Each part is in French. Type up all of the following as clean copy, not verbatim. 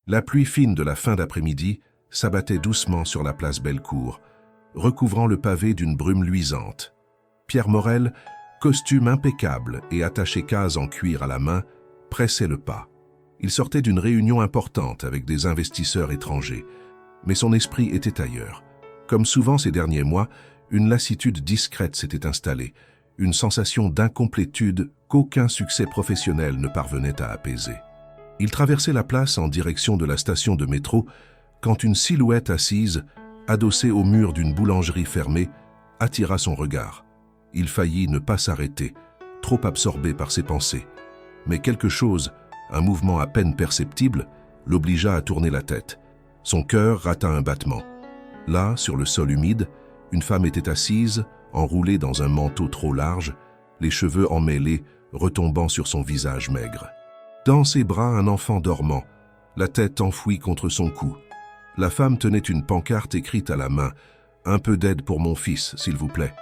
La pluie fine de la fin d'après-midi s'abattait doucement sur la place Bellecour, recouvrant le pavé d'une brume luisante. Pierre Morel, costume impeccable et attaché case en cuir à la main, pressait le pas. Il sortait d'une réunion importante avec des investisseurs étrangers, mais son esprit était ailleurs. Comme souvent ces derniers mois, une lassitude discrète s'était installée, une sensation d'incomplétude qu'aucun succès professionnel ne parvenait à apaiser. Il traversait la place en direction de la station de métro quand une silhouette assise, adossée au mur d'une boulangerie fermée, attira son regard. Il faillit ne pas s'arrêter, trop absorbé par ses pensées. Mais quelque chose, un mouvement à peine perceptible, l'obligea à tourner la tête. Son cœur rata un battement. Là, sur le sol humide, une femme était assise, enroulée dans un manteau trop large, les cheveux emmêlés, retombant sur son visage maigre. Dans ses bras, un enfant dormant, la tête enfouie contre son cou. La femme tenait une pancarte écrite à la main. « Un peu d'aide pour mon fils, s'il vous plaît ».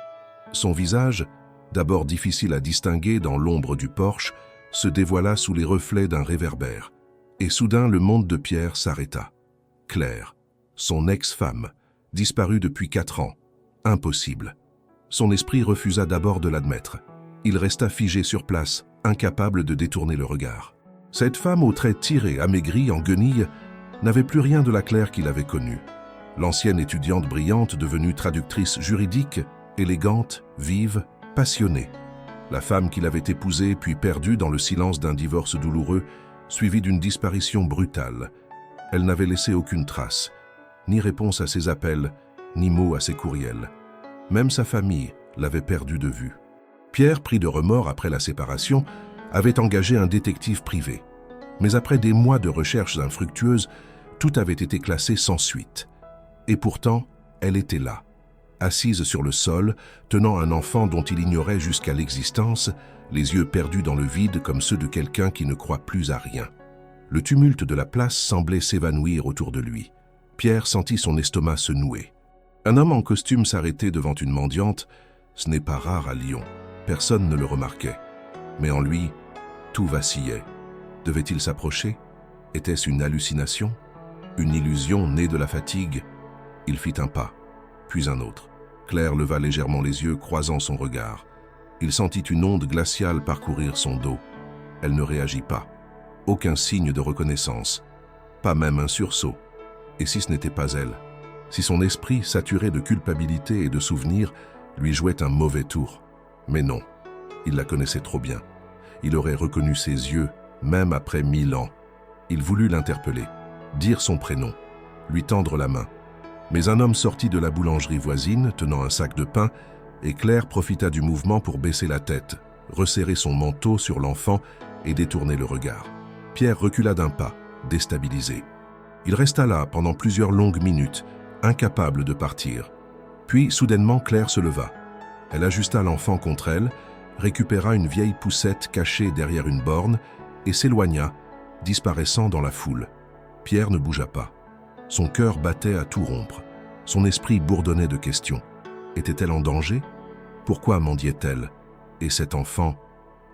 Son visage, d'abord difficile à distinguer dans l'ombre du porche, se dévoila sous les reflets d'un réverbère. Et soudain, le monde de Pierre s'arrêta. Claire, son ex-femme, disparue depuis 4 ans. Impossible. Son esprit refusa d'abord de l'admettre. Il resta figé sur place, incapable de détourner le regard. Cette femme aux traits tirés, amaigris, en guenilles, n'avait plus rien de la Claire qu'il avait connue. L'ancienne étudiante brillante, devenue traductrice juridique, élégante, vive, passionnée. La femme qu'il avait épousée puis perdue dans le silence d'un divorce douloureux, suivi d'une disparition brutale. Elle n'avait laissé aucune trace, ni réponse à ses appels, ni mot à ses courriels. Même sa famille l'avait perdue de vue. Pierre, pris de remords après la séparation, avait engagé un détective privé. Mais après des mois de recherches infructueuses, tout avait été classé sans suite. Et pourtant, elle était là, assise sur le sol, tenant un enfant dont il ignorait jusqu'à l'existence, les yeux perdus dans le vide comme ceux de quelqu'un qui ne croit plus à rien. Le tumulte de la place semblait s'évanouir autour de lui. Pierre sentit son estomac se nouer. Un homme en costume s'arrêtait devant une mendiante. Ce n'est pas rare à Lyon. Personne ne le remarquait. Mais en lui, tout vacillait. Devait-il s'approcher? Était-ce une hallucination? Une illusion née de la fatigue? Il fit un pas, puis un autre. Claire leva légèrement les yeux, croisant son regard. Il sentit une onde glaciale parcourir son dos. Elle ne réagit pas. Aucun signe de reconnaissance. Pas même un sursaut. Et si ce n'était pas elle? Si son esprit, saturé de culpabilité et de souvenirs, lui jouait un mauvais tour? Mais non, il la connaissait trop bien. Il aurait reconnu ses yeux, même après 1000 ans. Il voulut l'interpeller, dire son prénom, lui tendre la main. Mais un homme sortit de la boulangerie voisine, tenant un sac de pain, et Claire profita du mouvement pour baisser la tête, resserrer son manteau sur l'enfant et détourner le regard. Pierre recula d'un pas, déstabilisé. Il resta là pendant plusieurs longues minutes, incapable de partir. Puis, soudainement, Claire se leva. Elle ajusta l'enfant contre elle, récupéra une vieille poussette cachée derrière une borne et s'éloigna, disparaissant dans la foule. Pierre ne bougea pas. Son cœur battait à tout rompre. Son esprit bourdonnait de questions. Était-elle en danger? Pourquoi mendiait-elle? Et cet enfant,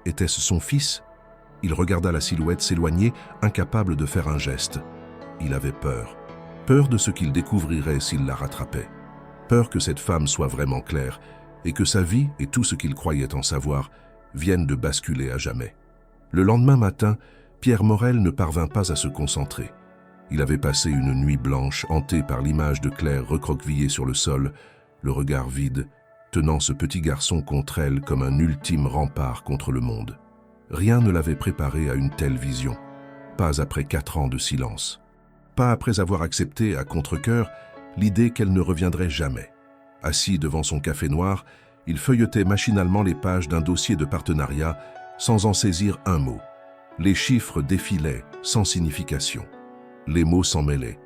était-ce son fils? Il regarda la silhouette s'éloigner, incapable de faire un geste. Il avait peur. Peur de ce qu'il découvrirait s'il la rattrapait. Peur que cette femme soit vraiment Claire et que sa vie et tout ce qu'il croyait en savoir viennent de basculer à jamais. Le lendemain matin, Pierre Morel ne parvint pas à se concentrer. Il avait passé une nuit blanche, hanté par l'image de Claire recroquevillée sur le sol, le regard vide, tenant ce petit garçon contre elle comme un ultime rempart contre le monde. Rien ne l'avait préparé à une telle vision. Pas après 4 ans de silence. Pas après avoir accepté à contre-cœur l'idée qu'elle ne reviendrait jamais. Assis devant son café noir, il feuilletait machinalement les pages d'un dossier de partenariat sans en saisir un mot. Les chiffres défilaient sans signification. Les mots s'en mêlaient.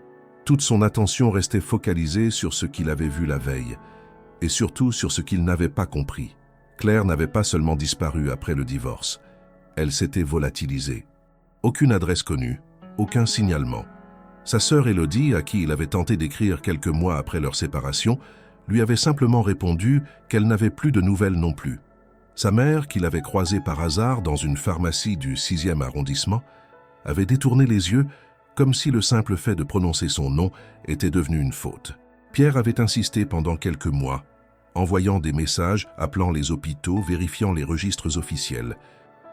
Toute son attention restait focalisée sur ce qu'il avait vu la veille, et surtout sur ce qu'il n'avait pas compris. Claire n'avait pas seulement disparu après le divorce. Elle s'était volatilisée. Aucune adresse connue, aucun signalement. Sa sœur Élodie, à qui il avait tenté d'écrire quelques mois après leur séparation, lui avait simplement répondu qu'elle n'avait plus de nouvelles non plus. Sa mère, qu'il avait croisée par hasard dans une pharmacie du 6e arrondissement, avait détourné les yeux comme si le simple fait de prononcer son nom était devenu une faute. Pierre avait insisté pendant quelques mois, envoyant des messages, appelant les hôpitaux, vérifiant les registres officiels.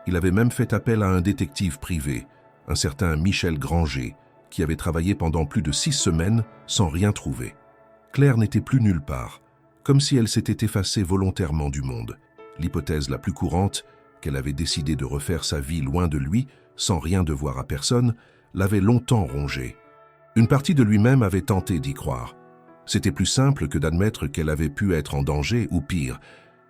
Il avait même fait appel à un détective privé, un certain Michel Granger, qui avait travaillé pendant plus de 6 semaines sans rien trouver. Claire n'était plus nulle part, comme si elle s'était effacée volontairement du monde. L'hypothèse la plus courante, qu'elle avait décidé de refaire sa vie loin de lui, sans rien devoir à personne, l'avait longtemps rongé. Une partie de lui-même avait tenté d'y croire. C'était plus simple que d'admettre qu'elle avait pu être en danger ou pire.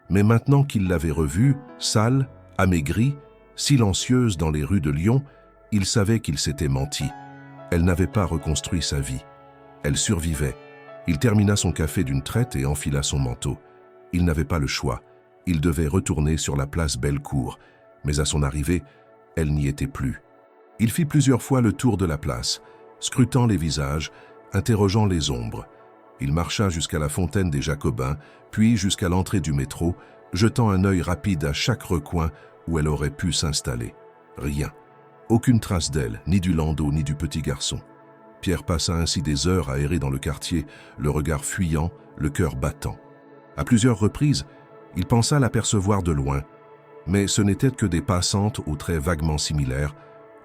Mais maintenant qu'il l'avait revue, sale, amaigrie, silencieuse dans les rues de Lyon, il savait qu'il s'était menti. Elle n'avait pas reconstruit sa vie. Elle survivait. Il termina son café d'une traite et enfila son manteau. Il n'avait pas le choix. Il devait retourner sur la place Bellecour. Mais à son arrivée, elle n'y était plus. Il fit plusieurs fois le tour de la place, scrutant les visages, interrogeant les ombres. Il marcha jusqu'à la fontaine des Jacobins, puis jusqu'à l'entrée du métro, jetant un œil rapide à chaque recoin où elle aurait pu s'installer. Rien. Aucune trace d'elle, ni du landau, ni du petit garçon. Pierre passa ainsi des heures à errer dans le quartier, le regard fuyant, le cœur battant. À plusieurs reprises, il pensa l'apercevoir de loin, mais ce n'étaient que des passantes aux traits vaguement similaires,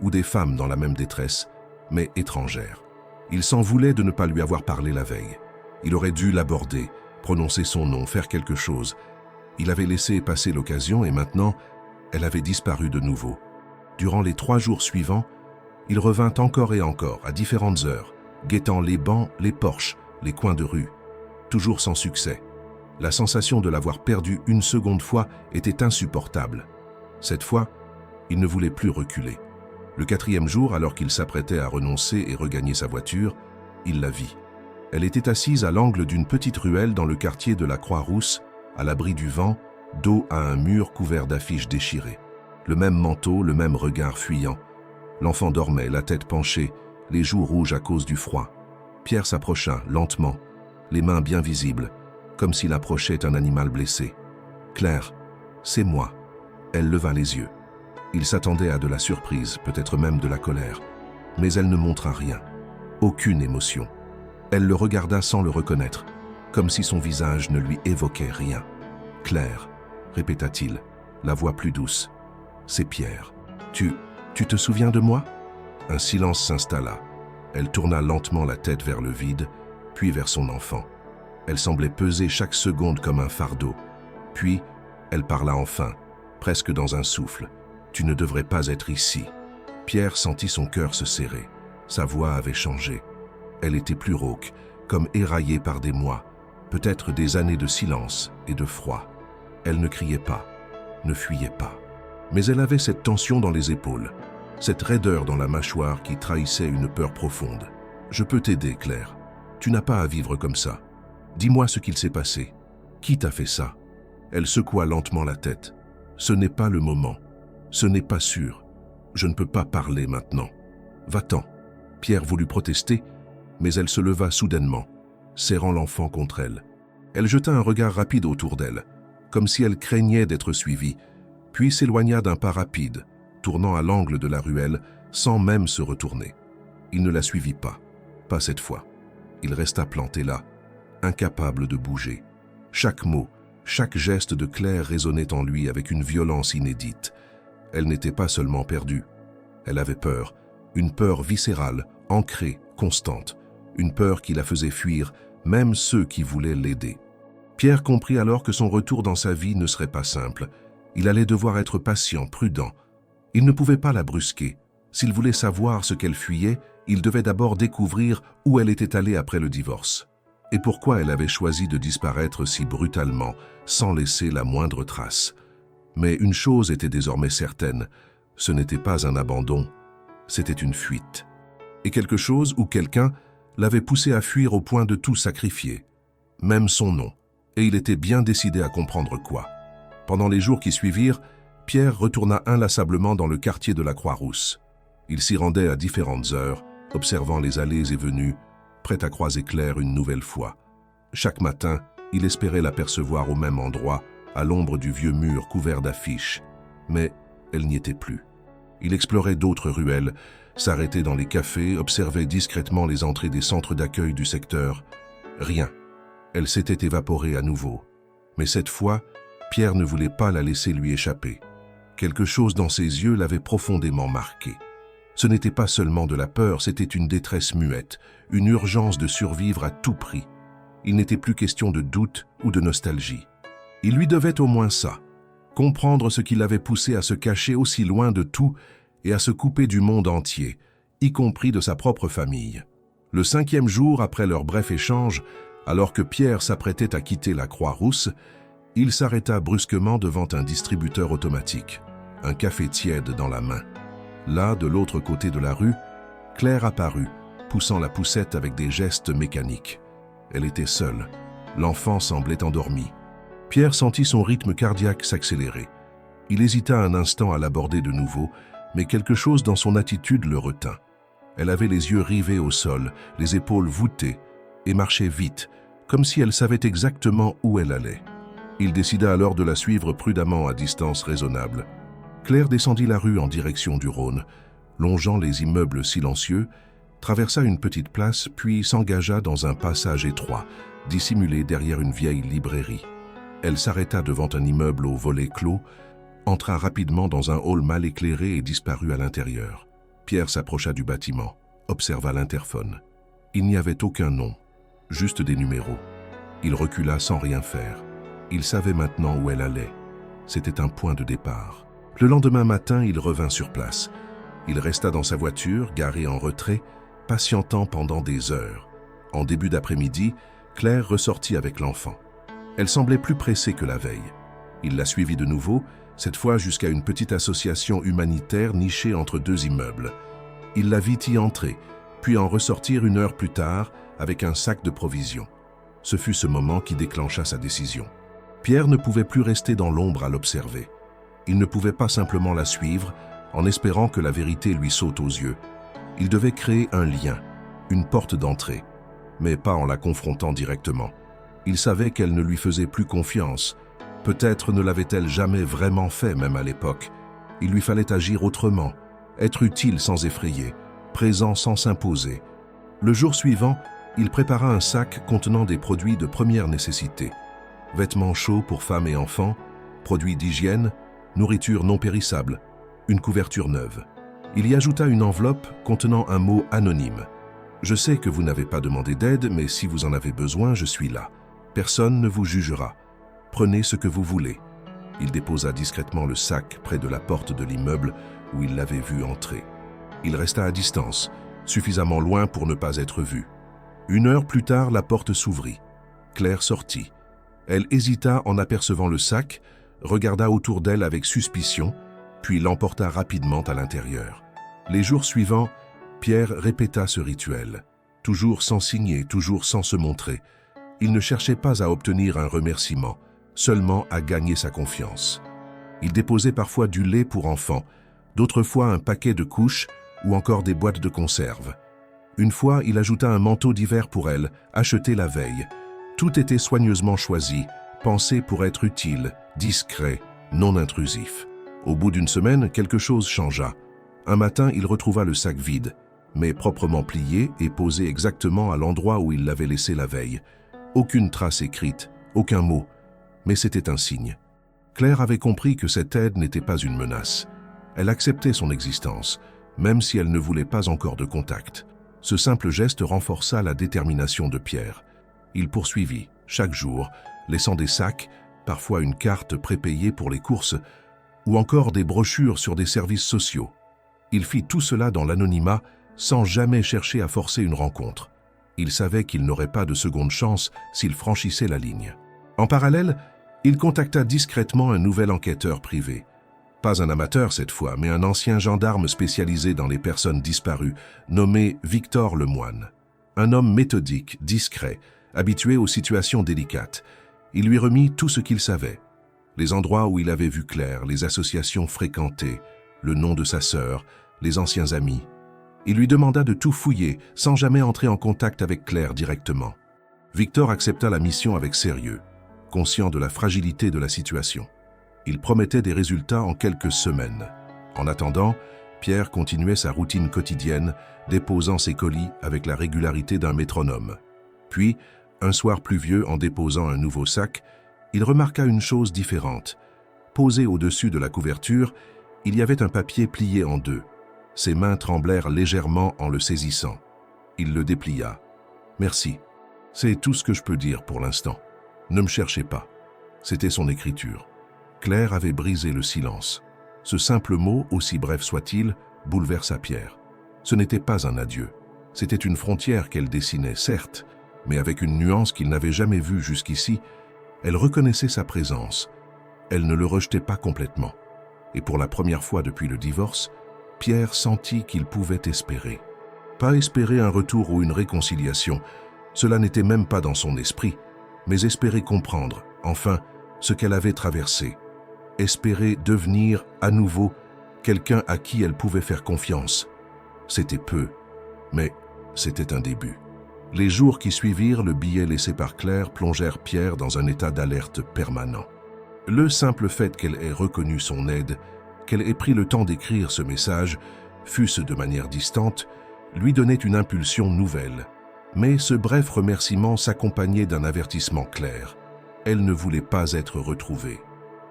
ou des femmes dans la même détresse, mais étrangères. Il s'en voulait de ne pas lui avoir parlé la veille. Il aurait dû l'aborder, prononcer son nom, faire quelque chose. Il avait laissé passer l'occasion et maintenant, elle avait disparu de nouveau. Durant les 3 jours suivants, il revint encore et encore, à différentes heures, guettant les bancs, les porches, les coins de rue. Toujours sans succès. La sensation de l'avoir perdue une seconde fois était insupportable. Cette fois, il ne voulait plus reculer. Le 4e jour, alors qu'il s'apprêtait à renoncer et regagner sa voiture, il la vit. Elle était assise à l'angle d'une petite ruelle dans le quartier de la Croix-Rousse, à l'abri du vent, dos à un mur couvert d'affiches déchirées. Le même manteau, le même regard fuyant. L'enfant dormait, la tête penchée, les joues rouges à cause du froid. Pierre s'approcha, lentement, les mains bien visibles, comme s'il approchait un animal blessé. « Claire, c'est moi. » Elle leva les yeux. Il s'attendait à de la surprise, peut-être même de la colère. Mais elle ne montra rien. Aucune émotion. Elle le regarda sans le reconnaître, comme si son visage ne lui évoquait rien. « Claire, » répéta-t-il, la voix plus douce. « C'est Pierre. Tu te souviens de moi ?» Un silence s'installa. Elle tourna lentement la tête vers le vide, puis vers son enfant. Elle semblait peser chaque seconde comme un fardeau. Puis, elle parla enfin, presque dans un souffle. « Tu ne devrais pas être ici. » Pierre sentit son cœur se serrer. Sa voix avait changé. Elle était plus rauque, comme éraillée par des mois, peut-être des années de silence et de froid. Elle ne criait pas, ne fuyait pas. Mais elle avait cette tension dans les épaules, cette raideur dans la mâchoire qui trahissait une peur profonde. « Je peux t'aider, Claire. Tu n'as pas à vivre comme ça. Dis-moi ce qu'il s'est passé. Qui t'a fait ça ?» Elle secoua lentement la tête. « Ce n'est pas le moment. Ce n'est pas sûr. Je ne peux pas parler maintenant. Va-t'en. » Pierre voulut protester, mais elle se leva soudainement, serrant l'enfant contre elle. Elle jeta un regard rapide autour d'elle, comme si elle craignait d'être suivie, puis s'éloigna d'un pas rapide, tournant à l'angle de la ruelle sans même se retourner. Il ne la suivit pas cette fois. Il resta planté là, incapable de bouger. Chaque mot, chaque geste de Claire résonnait en lui avec une violence inédite. Elle n'était pas seulement perdue. Elle avait peur, une peur viscérale, ancrée, constante, une peur qui la faisait fuir, même ceux qui voulaient l'aider. Pierre comprit alors que son retour dans sa vie ne serait pas simple. Il allait devoir être patient, prudent. Il ne pouvait pas la brusquer. S'il voulait savoir ce qu'elle fuyait, il devait d'abord découvrir où elle était allée après le divorce. Et pourquoi elle avait choisi de disparaître si brutalement, sans laisser la moindre trace. Mais une chose était désormais certaine, ce n'était pas un abandon, c'était une fuite. Et quelque chose ou quelqu'un l'avait poussé à fuir au point de tout sacrifier, même son nom, et il était bien décidé à comprendre quoi. Pendant les jours qui suivirent, Pierre retourna inlassablement dans le quartier de la Croix-Rousse. Il s'y rendait à différentes heures, observant les allées et venues, prêt à croiser Claire une nouvelle fois. Chaque matin, il espérait l'apercevoir au même endroit, à l'ombre du vieux mur couvert d'affiches. Mais elle n'y était plus. Il explorait d'autres ruelles, s'arrêtait dans les cafés, observait discrètement les entrées des centres d'accueil du secteur. Rien. Elle s'était évaporée à nouveau. Mais cette fois, Pierre ne voulait pas la laisser lui échapper. Quelque chose dans ses yeux l'avait profondément marqué. Ce n'était pas seulement de la peur, c'était une détresse muette, une urgence de survivre à tout prix. Il n'était plus question de doute ou de nostalgie. Il lui devait au moins ça, comprendre ce qui l'avait poussé à se cacher aussi loin de tout et à se couper du monde entier, y compris de sa propre famille. Le 5e jour après leur bref échange, alors que Pierre s'apprêtait à quitter la Croix-Rousse, il s'arrêta brusquement devant un distributeur automatique, un café tiède dans la main. Là, de l'autre côté de la rue, Claire apparut, poussant la poussette avec des gestes mécaniques. Elle était seule. L'enfant semblait endormi. Pierre sentit son rythme cardiaque s'accélérer. Il hésita un instant à l'aborder de nouveau, mais quelque chose dans son attitude le retint. Elle avait les yeux rivés au sol, les épaules voûtées, et marchait vite, comme si elle savait exactement où elle allait. Il décida alors de la suivre prudemment à distance raisonnable. Claire descendit la rue en direction du Rhône, longeant les immeubles silencieux, traversa une petite place, puis s'engagea dans un passage étroit, dissimulé derrière une vieille librairie. Elle s'arrêta devant un immeuble aux volets clos, entra rapidement dans un hall mal éclairé et disparut à l'intérieur. Pierre s'approcha du bâtiment, observa l'interphone. Il n'y avait aucun nom, juste des numéros. Il recula sans rien faire. Il savait maintenant où elle allait. C'était un point de départ. Le lendemain matin, il revint sur place. Il resta dans sa voiture, garée en retrait, patientant pendant des heures. En début d'après-midi, Claire ressortit avec l'enfant. Elle semblait plus pressée que la veille. Il la suivit de nouveau, cette fois jusqu'à une petite association humanitaire nichée entre 2 immeubles. Il la vit y entrer, puis en ressortir 1 heure plus tard avec un sac de provisions. Ce fut ce moment qui déclencha sa décision. Pierre ne pouvait plus rester dans l'ombre à l'observer. Il ne pouvait pas simplement la suivre en espérant que la vérité lui saute aux yeux. Il devait créer un lien, une porte d'entrée, mais pas en la confrontant directement. Il savait qu'elle ne lui faisait plus confiance. Peut-être ne l'avait-elle jamais vraiment fait, même à l'époque. Il lui fallait agir autrement, être utile sans effrayer, présent sans s'imposer. Le jour suivant, il prépara un sac contenant des produits de première nécessité. Vêtements chauds pour femmes et enfants, produits d'hygiène, nourriture non périssable, une couverture neuve. Il y ajouta une enveloppe contenant un mot anonyme. « Je sais que vous n'avez pas demandé d'aide, mais si vous en avez besoin, je suis là. Personne ne vous jugera. Prenez ce que vous voulez. » Il déposa discrètement le sac près de la porte de l'immeuble où il l'avait vu entrer. Il resta à distance, suffisamment loin pour ne pas être vu. 1 heure plus tard, la porte s'ouvrit. Claire sortit. Elle hésita en apercevant le sac, regarda autour d'elle avec suspicion, puis l'emporta rapidement à l'intérieur. Les jours suivants, Pierre répéta ce rituel, toujours sans signer, toujours sans se montrer. Il ne cherchait pas à obtenir un remerciement, seulement à gagner sa confiance. Il déposait parfois du lait pour enfants, d'autres fois un paquet de couches ou encore des boîtes de conserve. Une fois, il ajouta un manteau d'hiver pour elle, acheté la veille. Tout était soigneusement choisi, pensé pour être utile, discret, non intrusif. Au bout d'1 semaine, quelque chose changea. Un matin, il retrouva le sac vide, mais proprement plié et posé exactement à l'endroit où il l'avait laissé la veille. Aucune trace écrite, aucun mot, mais c'était un signe. Claire avait compris que cette aide n'était pas une menace. Elle acceptait son existence, même si elle ne voulait pas encore de contact. Ce simple geste renforça la détermination de Pierre. Il poursuivit, chaque jour, laissant des sacs, parfois une carte prépayée pour les courses, ou encore des brochures sur des services sociaux. Il fit tout cela dans l'anonymat, sans jamais chercher à forcer une rencontre. Il savait qu'il n'aurait pas de seconde chance s'il franchissait la ligne. En parallèle, il contacta discrètement un nouvel enquêteur privé. Pas un amateur cette fois, mais un ancien gendarme spécialisé dans les personnes disparues, nommé Victor Lemoine. Un homme méthodique, discret, habitué aux situations délicates. Il lui remit tout ce qu'il savait. Les endroits où il avait vu Claire, les associations fréquentées, le nom de sa sœur, les anciens amis. Il lui demanda de tout fouiller, sans jamais entrer en contact avec Claire directement. Victor accepta la mission avec sérieux, conscient de la fragilité de la situation. Il promettait des résultats en quelques semaines. En attendant, Pierre continuait sa routine quotidienne, déposant ses colis avec la régularité d'un métronome. Puis, un soir pluvieux, en déposant un nouveau sac, il remarqua une chose différente. Posé au-dessus de la couverture, il y avait un papier plié en deux. Ses mains tremblèrent légèrement en le saisissant. Il le déplia. « Merci. C'est tout ce que je peux dire pour l'instant. Ne me cherchez pas. » C'était son écriture. Claire avait brisé le silence. Ce simple mot, aussi bref soit-il, bouleversa Pierre. Ce n'était pas un adieu. C'était une frontière qu'elle dessinait, certes, mais avec une nuance qu'il n'avait jamais vue jusqu'ici. Elle reconnaissait sa présence. Elle ne le rejetait pas complètement. Et pour la première fois depuis le divorce, Pierre sentit qu'il pouvait espérer. Pas espérer un retour ou une réconciliation, cela n'était même pas dans son esprit, mais espérer comprendre, enfin, ce qu'elle avait traversé. Espérer devenir, à nouveau, quelqu'un à qui elle pouvait faire confiance. C'était peu, mais c'était un début. Les jours qui suivirent le billet laissé par Claire plongèrent Pierre dans un état d'alerte permanent. Le simple fait qu'elle ait reconnu son aide, qu'elle ait pris le temps d'écrire ce message, fût-ce de manière distante, lui donnait une impulsion nouvelle. Mais ce bref remerciement s'accompagnait d'un avertissement clair. Elle ne voulait pas être retrouvée.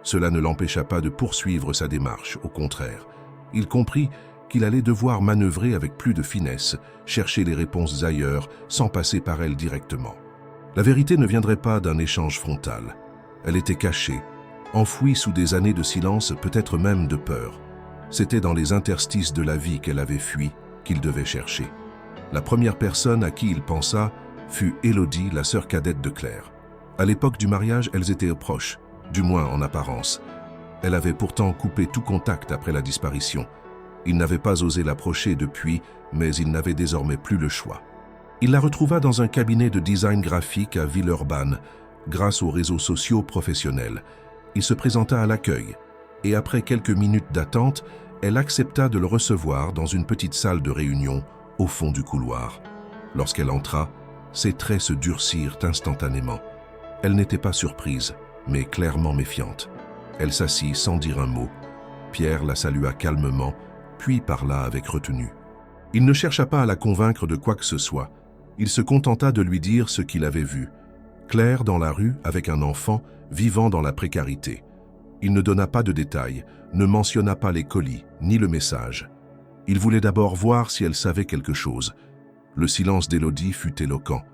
Cela ne l'empêcha pas de poursuivre sa démarche, au contraire. Il comprit qu'il allait devoir manœuvrer avec plus de finesse, chercher les réponses ailleurs, sans passer par elle directement. La vérité ne viendrait pas d'un échange frontal. Elle était cachée, enfouie sous des années de silence, peut-être même de peur. C'était dans les interstices de la vie qu'elle avait fui, qu'il devait chercher. La première personne à qui il pensa fut Élodie, la sœur cadette de Claire. À l'époque du mariage, elles étaient proches, du moins en apparence. Elle avait pourtant coupé tout contact après la disparition. Il n'avait pas osé l'approcher depuis, mais il n'avait désormais plus le choix. Il la retrouva dans un cabinet de design graphique à Villeurbanne, grâce aux réseaux sociaux professionnels. Il se présenta à l'accueil, et après quelques minutes d'attente, elle accepta de le recevoir dans une petite salle de réunion au fond du couloir. Lorsqu'elle entra, ses traits se durcirent instantanément. Elle n'était pas surprise, mais clairement méfiante. Elle s'assit sans dire un mot. Pierre la salua calmement, puis parla avec retenue. Il ne chercha pas à la convaincre de quoi que ce soit. Il se contenta de lui dire ce qu'il avait vu. Claire dans la rue avec un enfant, vivant dans la précarité. Il ne donna pas de détails, ne mentionna pas les colis, ni le message. Il voulait d'abord voir si elle savait quelque chose. Le silence d'Élodie fut éloquent.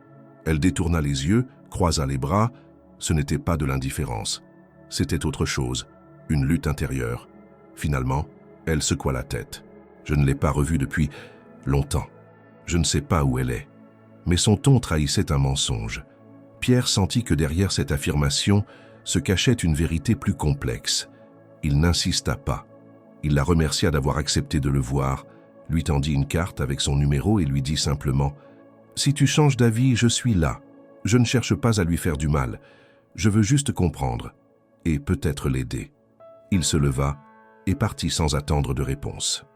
Elle détourna les yeux, croisa les bras. Ce n'était pas de l'indifférence. C'était autre chose, une lutte intérieure. Finalement, elle secoua la tête. Je ne l'ai pas revue depuis longtemps. Je ne sais pas où elle est. Mais son ton trahissait un mensonge. Pierre sentit que derrière cette affirmation se cachait une vérité plus complexe. Il n'insista pas. Il la remercia d'avoir accepté de le voir, lui tendit une carte avec son numéro et lui dit simplement « Si tu changes d'avis, je suis là. Je ne cherche pas à lui faire du mal. Je veux juste comprendre et peut-être l'aider. » Il se leva et partit sans attendre de réponse.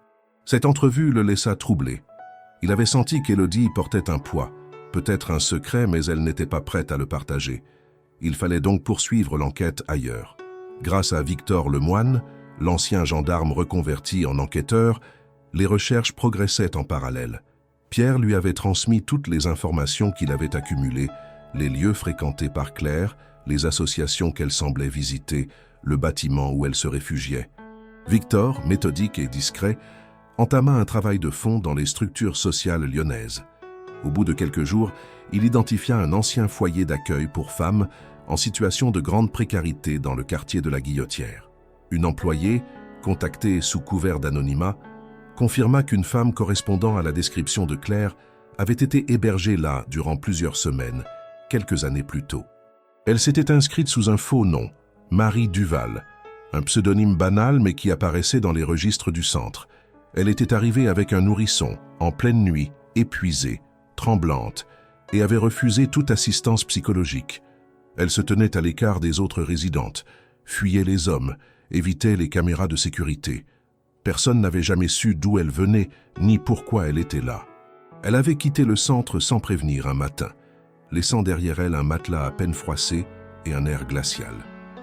Cette entrevue le laissa troublé. Il avait senti qu'Élodie portait un poids, peut-être un secret, mais elle n'était pas prête à le partager. Il fallait donc poursuivre l'enquête ailleurs. Grâce à Victor Lemoine, l'ancien gendarme reconverti en enquêteur, les recherches progressaient en parallèle. Pierre lui avait transmis toutes les informations qu'il avait accumulées, les lieux fréquentés par Claire, les associations qu'elle semblait visiter, le bâtiment où elle se réfugiait. Victor, méthodique et discret, entama un travail de fond dans les structures sociales lyonnaises. Au bout de quelques jours, il identifia un ancien foyer d'accueil pour femmes en situation de grande précarité dans le quartier de la Guillotière. Une employée, contactée sous couvert d'anonymat, confirma qu'une femme correspondant à la description de Claire avait été hébergée là durant plusieurs semaines, quelques années plus tôt. Elle s'était inscrite sous un faux nom, Marie Duval, un pseudonyme banal mais qui apparaissait dans les registres du centre. Elle était arrivée avec un nourrisson, en pleine nuit, épuisée, tremblante, et avait refusé toute assistance psychologique. Elle se tenait à l'écart des autres résidentes, fuyait les hommes, évitait les caméras de sécurité. Personne n'avait jamais su d'où elle venait, ni pourquoi elle était là. Elle avait quitté le centre sans prévenir un matin, laissant derrière elle un matelas à peine froissé et un air glacial.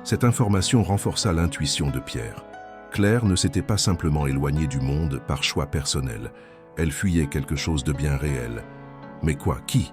Cette information renforça l'intuition de Pierre. Claire ne s'était pas simplement éloignée du monde par choix personnel. Elle fuyait quelque chose de bien réel. Mais quoi? Qui?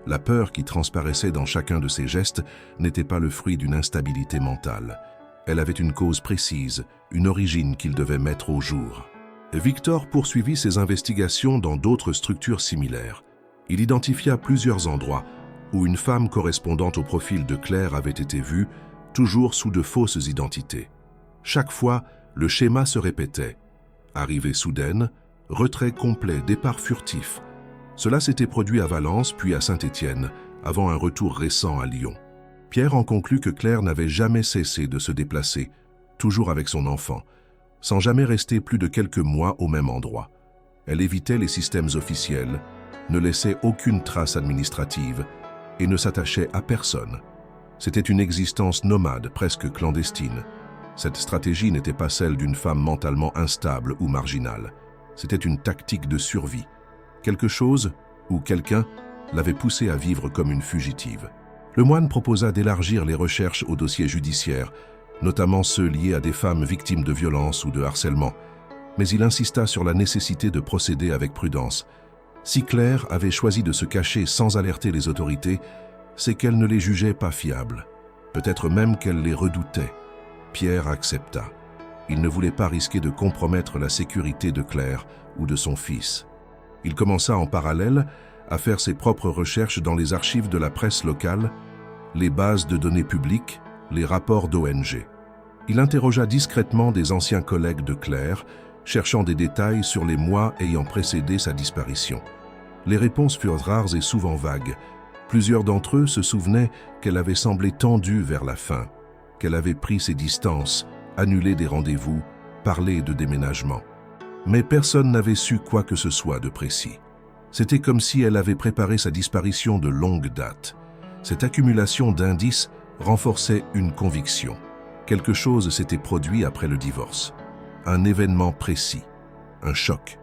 La peur qui transparaissait dans chacun de ses gestes n'était pas le fruit d'une instabilité mentale. Elle avait une cause précise, une origine qu'il devait mettre au jour. Victor poursuivit ses investigations dans d'autres structures similaires. Il identifia plusieurs endroits où une femme correspondant au profil de Claire avait été vue, toujours sous de fausses identités. Chaque fois, le schéma se répétait. Arrivée soudaine, retrait complet, départ furtif. Cela s'était produit à Valence puis à Saint-Étienne, avant un retour récent à Lyon. Pierre en conclut que Claire n'avait jamais cessé de se déplacer, toujours avec son enfant, sans jamais rester plus de quelques mois au même endroit. Elle évitait les systèmes officiels, ne laissait aucune trace administrative et ne s'attachait à personne. C'était une existence nomade, presque clandestine. Cette stratégie n'était pas celle d'une femme mentalement instable ou marginale. C'était une tactique de survie. Quelque chose, ou quelqu'un, l'avait poussée à vivre comme une fugitive. Le moine proposa d'élargir les recherches aux dossiers judiciaires, notamment ceux liés à des femmes victimes de violences ou de harcèlement, mais il insista sur la nécessité de procéder avec prudence. Si Claire avait choisi de se cacher sans alerter les autorités, c'est qu'elle ne les jugeait pas fiables, peut-être même qu'elle les redoutait. Pierre accepta. Il ne voulait pas risquer de compromettre la sécurité de Claire ou de son fils. Il commença en parallèle à faire ses propres recherches dans les archives de la presse locale, les bases de données publiques, les rapports d'ONG. Il interrogea discrètement des anciens collègues de Claire, cherchant des détails sur les mois ayant précédé sa disparition. Les réponses furent rares et souvent vagues. Plusieurs d'entre eux se souvenaient qu'elle avait semblé tendue vers la fin, qu'elle avait pris ses distances, annulé des rendez-vous, parlé de déménagement. Mais personne n'avait su quoi que ce soit de précis. C'était comme si elle avait préparé sa disparition de longue date. Cette accumulation d'indices renforçait une conviction. Quelque chose s'était produit après le divorce. Un événement précis, un choc,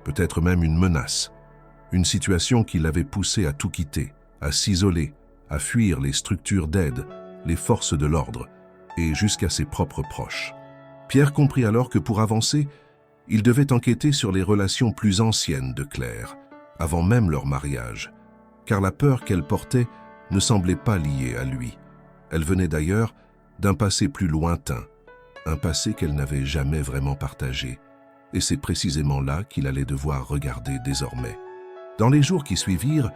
peut-être même une menace. Une situation qui l'avait poussée à tout quitter, à s'isoler, à fuir les structures d'aide, les forces de l'ordre, et jusqu'à ses propres proches. Pierre comprit alors que pour avancer, il devait enquêter sur les relations plus anciennes de Claire, avant même leur mariage, car la peur qu'elle portait ne semblait pas liée à lui. Elle venait d'ailleurs d'un passé plus lointain, un passé qu'elle n'avait jamais vraiment partagé, et c'est précisément là qu'il allait devoir regarder désormais. Dans les jours qui suivirent,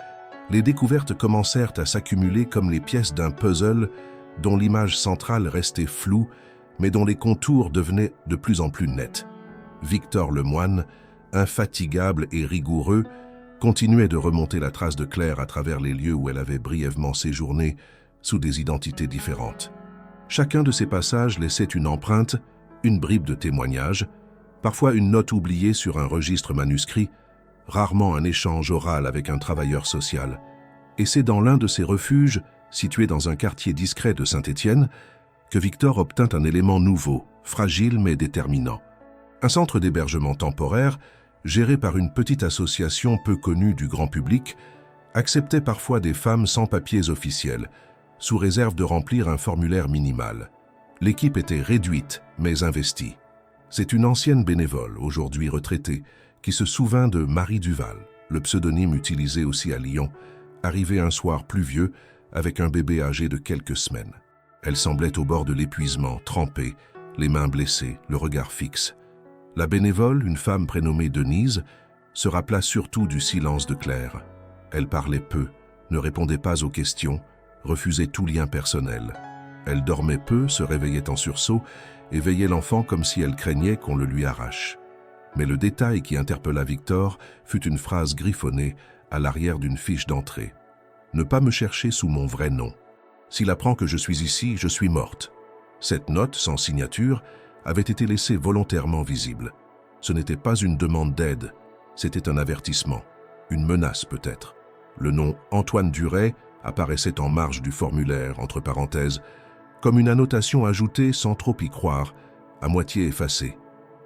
les découvertes commencèrent à s'accumuler comme les pièces d'un puzzle dont l'image centrale restait floue, mais dont les contours devenaient de plus en plus nets. Victor Lemoine, infatigable et rigoureux, continuait de remonter la trace de Claire à travers les lieux où elle avait brièvement séjourné, sous des identités différentes. Chacun de ces passages laissait une empreinte, une bribe de témoignage, parfois une note oubliée sur un registre manuscrit, rarement un échange oral avec un travailleur social. Et c'est dans l'un de ces refuges, situé dans un quartier discret de Saint-Étienne, que Victor obtint un élément nouveau, fragile mais déterminant. Un centre d'hébergement temporaire, géré par une petite association peu connue du grand public, acceptait parfois des femmes sans papiers officiels, sous réserve de remplir un formulaire minimal. L'équipe était réduite, mais investie. C'est une ancienne bénévole, aujourd'hui retraitée, qui se souvint de Marie Duval, le pseudonyme utilisé aussi à Lyon, arrivée un soir pluvieux avec un bébé âgé de quelques semaines. Elle semblait au bord de l'épuisement, trempée, les mains blessées, le regard fixe. La bénévole, une femme prénommée Denise, se rappela surtout du silence de Claire. Elle parlait peu, ne répondait pas aux questions, refusait tout lien personnel. Elle dormait peu, se réveillait en sursaut et veillait l'enfant comme si elle craignait qu'on le lui arrache. Mais le détail qui interpella Victor fut une phrase griffonnée à l'arrière d'une fiche d'entrée. « Ne pas me chercher sous mon vrai nom. S'il apprend que je suis ici, je suis morte. » Cette note, sans signature, avait été laissée volontairement visible. Ce n'était pas une demande d'aide, c'était un avertissement, une menace peut-être. Le nom Antoine Duret apparaissait en marge du formulaire, entre parenthèses, comme une annotation ajoutée sans trop y croire, à moitié effacée.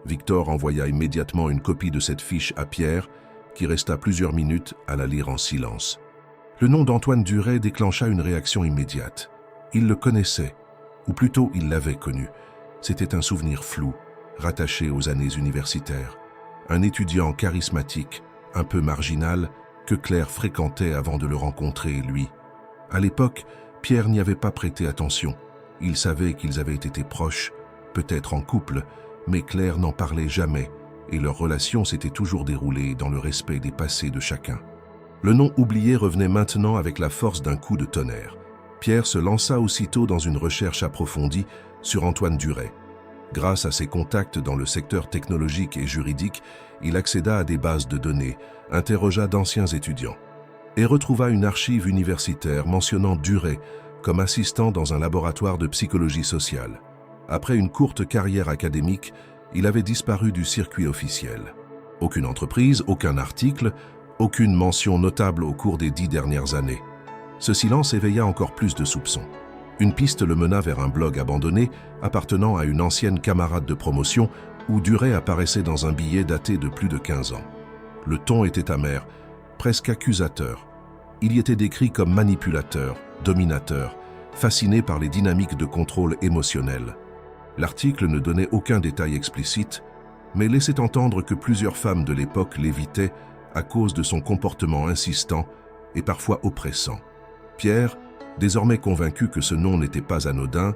Victor envoya immédiatement une copie de cette fiche à Pierre, qui resta plusieurs minutes à la lire en silence. Le nom d'Antoine Duret déclencha une réaction immédiate. Il le connaissait, ou plutôt il l'avait connu. C'était un souvenir flou, rattaché aux années universitaires. Un étudiant charismatique, un peu marginal, que Claire fréquentait avant de le rencontrer, lui. À l'époque, Pierre n'y avait pas prêté attention. Il savait qu'ils avaient été proches, peut-être en couple, mais Claire n'en parlait jamais, et leur relation s'était toujours déroulée dans le respect des passés de chacun. Le nom oublié revenait maintenant avec la force d'un coup de tonnerre. Pierre se lança aussitôt dans une recherche approfondie sur Antoine Duret. Grâce à ses contacts dans le secteur technologique et juridique, il accéda à des bases de données, interrogea d'anciens étudiants et retrouva une archive universitaire mentionnant Duret comme assistant dans un laboratoire de psychologie sociale. Après une courte carrière académique, il avait disparu du circuit officiel. Aucune entreprise, aucun article, aucune mention notable au cours des 10 dernières années. Ce silence éveilla encore plus de soupçons. Une piste le mena vers un blog abandonné appartenant à une ancienne camarade de promotion où Duret apparaissait dans un billet daté de plus de 15 ans. Le ton était amer, presque accusateur. Il y était décrit comme manipulateur, dominateur, fasciné par les dynamiques de contrôle émotionnel. L'article ne donnait aucun détail explicite, mais laissait entendre que plusieurs femmes de l'époque l'évitaient à cause de son comportement insistant et parfois oppressant. Pierre, désormais convaincu que ce nom n'était pas anodin,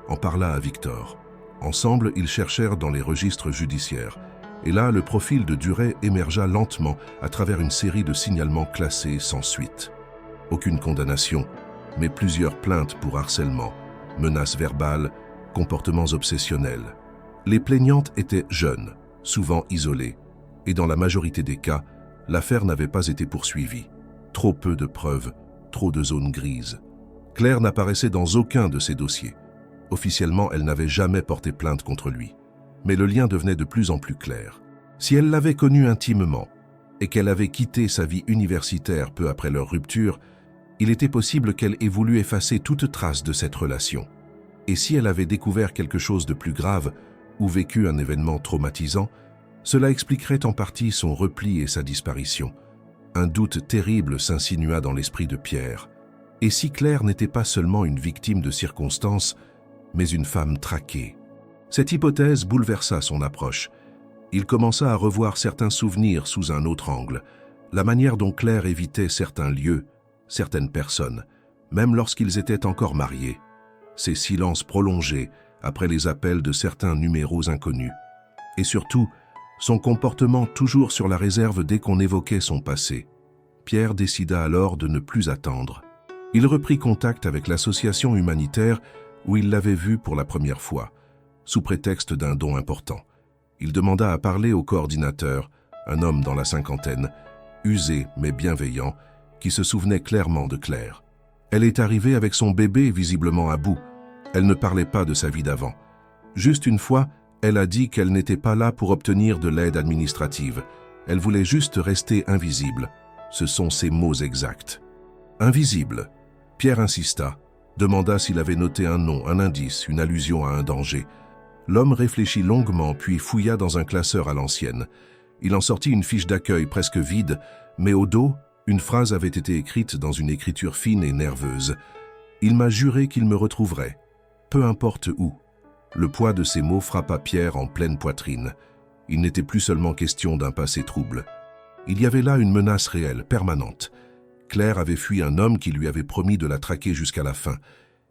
en parla à Victor. Ensemble, ils cherchèrent dans les registres judiciaires. Et là, le profil de Duret émergea lentement à travers une série de signalements classés sans suite. Aucune condamnation, mais plusieurs plaintes pour harcèlement, menaces verbales, comportements obsessionnels. Les plaignantes étaient jeunes, souvent isolées, et dans la majorité des cas, l'affaire n'avait pas été poursuivie. Trop peu de preuves, trop de zones grises. Claire n'apparaissait dans aucun de ces dossiers. Officiellement, elle n'avait jamais porté plainte contre lui. Mais le lien devenait de plus en plus clair. Si elle l'avait connu intimement et qu'elle avait quitté sa vie universitaire peu après leur rupture, il était possible qu'elle ait voulu effacer toute trace de cette relation. Et si elle avait découvert quelque chose de plus grave ou vécu un événement traumatisant, cela expliquerait en partie son repli et sa disparition. Un doute terrible s'insinua dans l'esprit de Pierre. Et si Claire n'était pas seulement une victime de circonstances, mais une femme traquée? Cette hypothèse bouleversa son approche. Il commença à revoir certains souvenirs sous un autre angle, la manière dont Claire évitait certains lieux, certaines personnes, même lorsqu'ils étaient encore mariés. Ses silences prolongés après les appels de certains numéros inconnus. Et surtout, son comportement toujours sur la réserve dès qu'on évoquait son passé. Pierre décida alors de ne plus attendre. Il reprit contact avec l'association humanitaire où il l'avait vue pour la première fois, sous prétexte d'un don important. Il demanda à parler au coordinateur, un homme dans la cinquantaine, usé mais bienveillant, qui se souvenait clairement de Claire. Elle est arrivée avec son bébé visiblement à bout. Elle ne parlait pas de sa vie d'avant. Juste une fois, elle a dit qu'elle n'était pas là pour obtenir de l'aide administrative. Elle voulait juste rester invisible. Ce sont ses mots exacts. Invisible. Pierre insista, demanda s'il avait noté un nom, un indice, une allusion à un danger. L'homme réfléchit longuement puis fouilla dans un classeur à l'ancienne. Il en sortit une fiche d'accueil presque vide, mais au dos, une phrase avait été écrite dans une écriture fine et nerveuse. « Il m'a juré qu'il me retrouverait, peu importe où. » Le poids de ces mots frappa Pierre en pleine poitrine. Il n'était plus seulement question d'un passé trouble. Il y avait là une menace réelle, permanente. Claire avait fui un homme qui lui avait promis de la traquer jusqu'à la fin,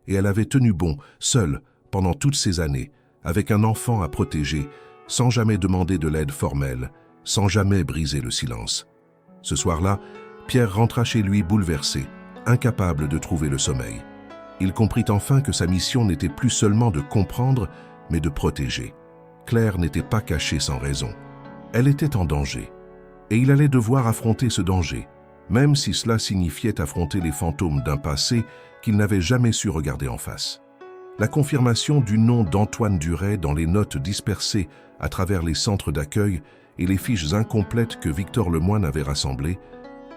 et elle avait tenu bon, seule, pendant toutes ces années, avec un enfant à protéger, sans jamais demander de l'aide formelle, sans jamais briser le silence. Ce soir-là, Pierre rentra chez lui bouleversé, incapable de trouver le sommeil. Il comprit enfin que sa mission n'était plus seulement de comprendre, mais de protéger. Claire n'était pas cachée sans raison. Elle était en danger, et il allait devoir affronter ce danger, même si cela signifiait affronter les fantômes d'un passé qu'il n'avait jamais su regarder en face. La confirmation du nom d'Antoine Duret dans les notes dispersées à travers les centres d'accueil et les fiches incomplètes que Victor Lemoine avait rassemblées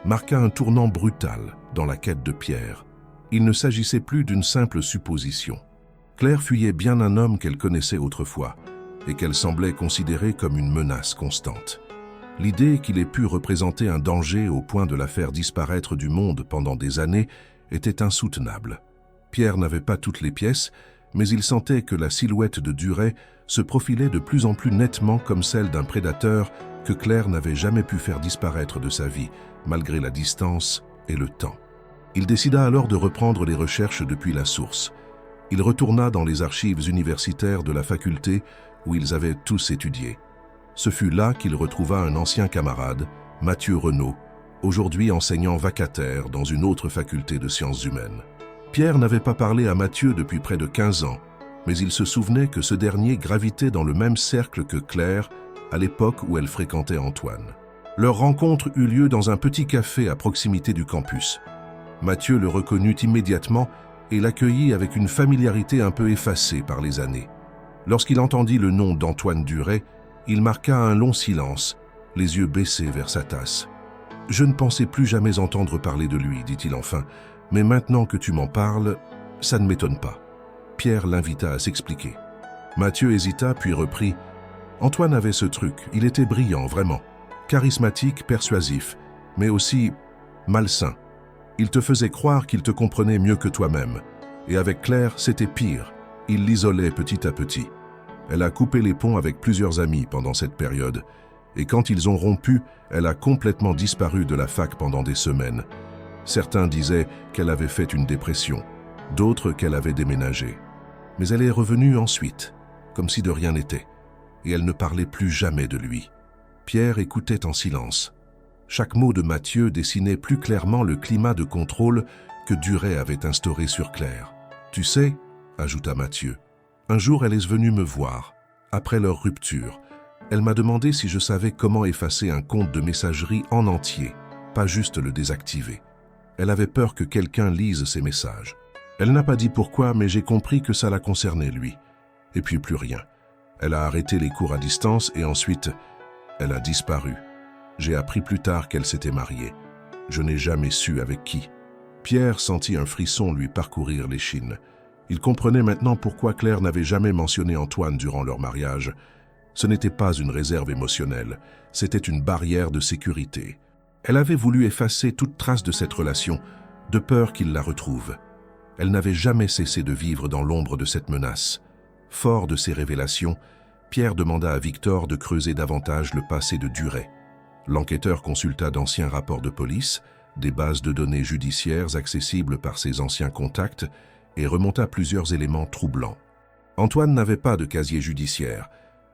marqua un tournant brutal dans la quête de Pierre. Il ne s'agissait plus d'une simple supposition. Claire fuyait bien un homme qu'elle connaissait autrefois et qu'elle semblait considérer comme une menace constante. L'idée qu'il ait pu représenter un danger au point de la faire disparaître du monde pendant des années était insoutenable. Pierre n'avait pas toutes les pièces, mais il sentait que la silhouette de Duret se profilait de plus en plus nettement comme celle d'un prédateur que Claire n'avait jamais pu faire disparaître de sa vie, malgré la distance et le temps. Il décida alors de reprendre les recherches depuis la source. Il retourna dans les archives universitaires de la faculté où ils avaient tous étudié. Ce fut là qu'il retrouva un ancien camarade, Mathieu Renaud, aujourd'hui enseignant vacataire dans une autre faculté de sciences humaines. Pierre n'avait pas parlé à Mathieu depuis près de 15 ans, mais il se souvenait que ce dernier gravitait dans le même cercle que Claire à l'époque où elle fréquentait Antoine. Leur rencontre eut lieu dans un petit café à proximité du campus. Mathieu le reconnut immédiatement et l'accueillit avec une familiarité un peu effacée par les années. Lorsqu'il entendit le nom d'Antoine Duret, il marqua un long silence, les yeux baissés vers sa tasse. « Je ne pensais plus jamais entendre parler de lui, dit-il enfin, mais maintenant que tu m'en parles, ça ne m'étonne pas. » Pierre l'invita à s'expliquer. Mathieu hésita puis reprit. « Antoine avait ce truc, il était brillant, vraiment. Charismatique, persuasif, mais aussi malsain. Il te faisait croire qu'il te comprenait mieux que toi-même. Et avec Claire, c'était pire. Il l'isolait petit à petit. Elle a coupé les ponts avec plusieurs amis pendant cette période. Et quand ils ont rompu, elle a complètement disparu de la fac pendant des semaines. Certains disaient qu'elle avait fait une dépression, d'autres qu'elle avait déménagé. Mais elle est revenue ensuite, comme si de rien n'était. Et elle ne parlait plus jamais de lui. Pierre écoutait en silence. Chaque mot de Mathieu dessinait plus clairement le climat de contrôle que Duret avait instauré sur Claire. « Tu sais, » ajouta Mathieu, « un jour elle est venue me voir, après leur rupture. Elle m'a demandé si je savais comment effacer un compte de messagerie en entier, pas juste le désactiver. Elle avait peur que quelqu'un lise ses messages. Elle n'a pas dit pourquoi, mais j'ai compris que ça la concernait, lui. Et puis plus rien. Elle a arrêté les cours à distance et ensuite, elle a disparu. J'ai appris plus tard qu'elle s'était mariée. Je n'ai jamais su avec qui. » Pierre sentit un frisson lui parcourir l'échine. Il comprenait maintenant pourquoi Claire n'avait jamais mentionné Antoine durant leur mariage. Ce n'était pas une réserve émotionnelle, c'était une barrière de sécurité. Elle avait voulu effacer toute trace de cette relation, de peur qu'il la retrouve. Elle n'avait jamais cessé de vivre dans l'ombre de cette menace. Fort de ces révélations, Pierre demanda à Victor de creuser davantage le passé de Duret. L'enquêteur consulta d'anciens rapports de police, des bases de données judiciaires accessibles par ses anciens contacts et remonta plusieurs éléments troublants. Antoine n'avait pas de casier judiciaire,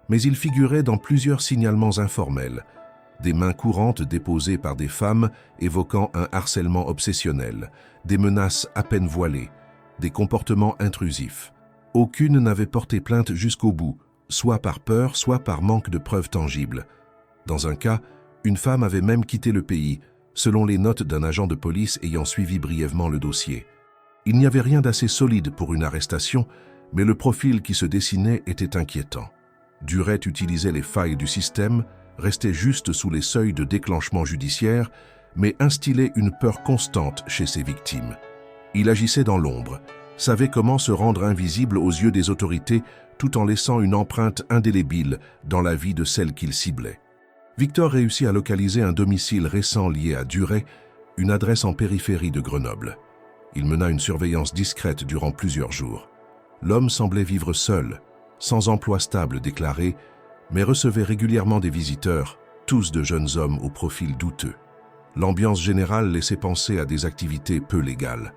mais il figurait dans plusieurs signalements informels, des mains courantes déposées par des femmes évoquant un harcèlement obsessionnel, des menaces à peine voilées, des comportements intrusifs. Aucune n'avait porté plainte jusqu'au bout, soit par peur, soit par manque de preuves tangibles. Dans un cas, une femme avait même quitté le pays, selon les notes d'un agent de police ayant suivi brièvement le dossier. Il n'y avait rien d'assez solide pour une arrestation, mais le profil qui se dessinait était inquiétant. Duret utilisait les failles du système, restait juste sous les seuils de déclenchement judiciaire, mais instillait une peur constante chez ses victimes. Il agissait dans l'ombre, savait comment se rendre invisible aux yeux des autorités tout en laissant une empreinte indélébile dans la vie de celle qu'il ciblait. Victor réussit à localiser un domicile récent lié à Duret, une adresse en périphérie de Grenoble. Il mena une surveillance discrète durant plusieurs jours. L'homme semblait vivre seul, sans emploi stable déclaré, mais recevait régulièrement des visiteurs, tous de jeunes hommes au profil douteux. L'ambiance générale laissait penser à des activités peu légales.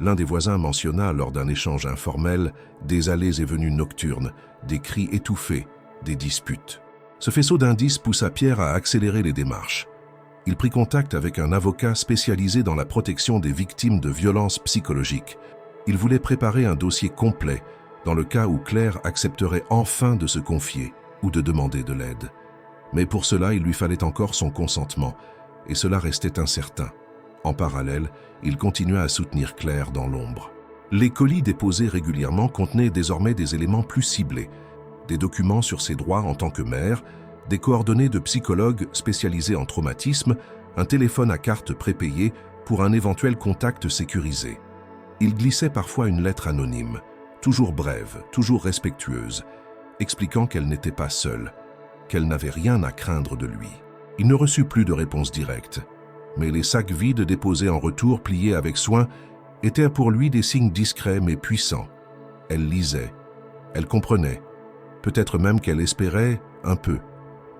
L'un des voisins mentionna lors d'un échange informel des allées et venues nocturnes, des cris étouffés, des disputes. Ce faisceau d'indices poussa Pierre à accélérer les démarches. Il prit contact avec un avocat spécialisé dans la protection des victimes de violences psychologiques. Il voulait préparer un dossier complet dans le cas où Claire accepterait enfin de se confier ou de demander de l'aide. Mais pour cela, il lui fallait encore son consentement, et cela restait incertain. En parallèle, il continua à soutenir Claire dans l'ombre. Les colis déposés régulièrement contenaient désormais des éléments plus ciblés, des documents sur ses droits en tant que mère, des coordonnées de psychologues spécialisés en traumatisme, un téléphone à carte prépayé pour un éventuel contact sécurisé. Il glissait parfois une lettre anonyme, toujours brève, toujours respectueuse, expliquant qu'elle n'était pas seule, qu'elle n'avait rien à craindre de lui. Il ne reçut plus de réponse directe, mais les sacs vides déposés en retour, pliés avec soin, étaient pour lui des signes discrets mais puissants. Elle lisait. Elle comprenait. Peut-être même qu'elle espérait un peu.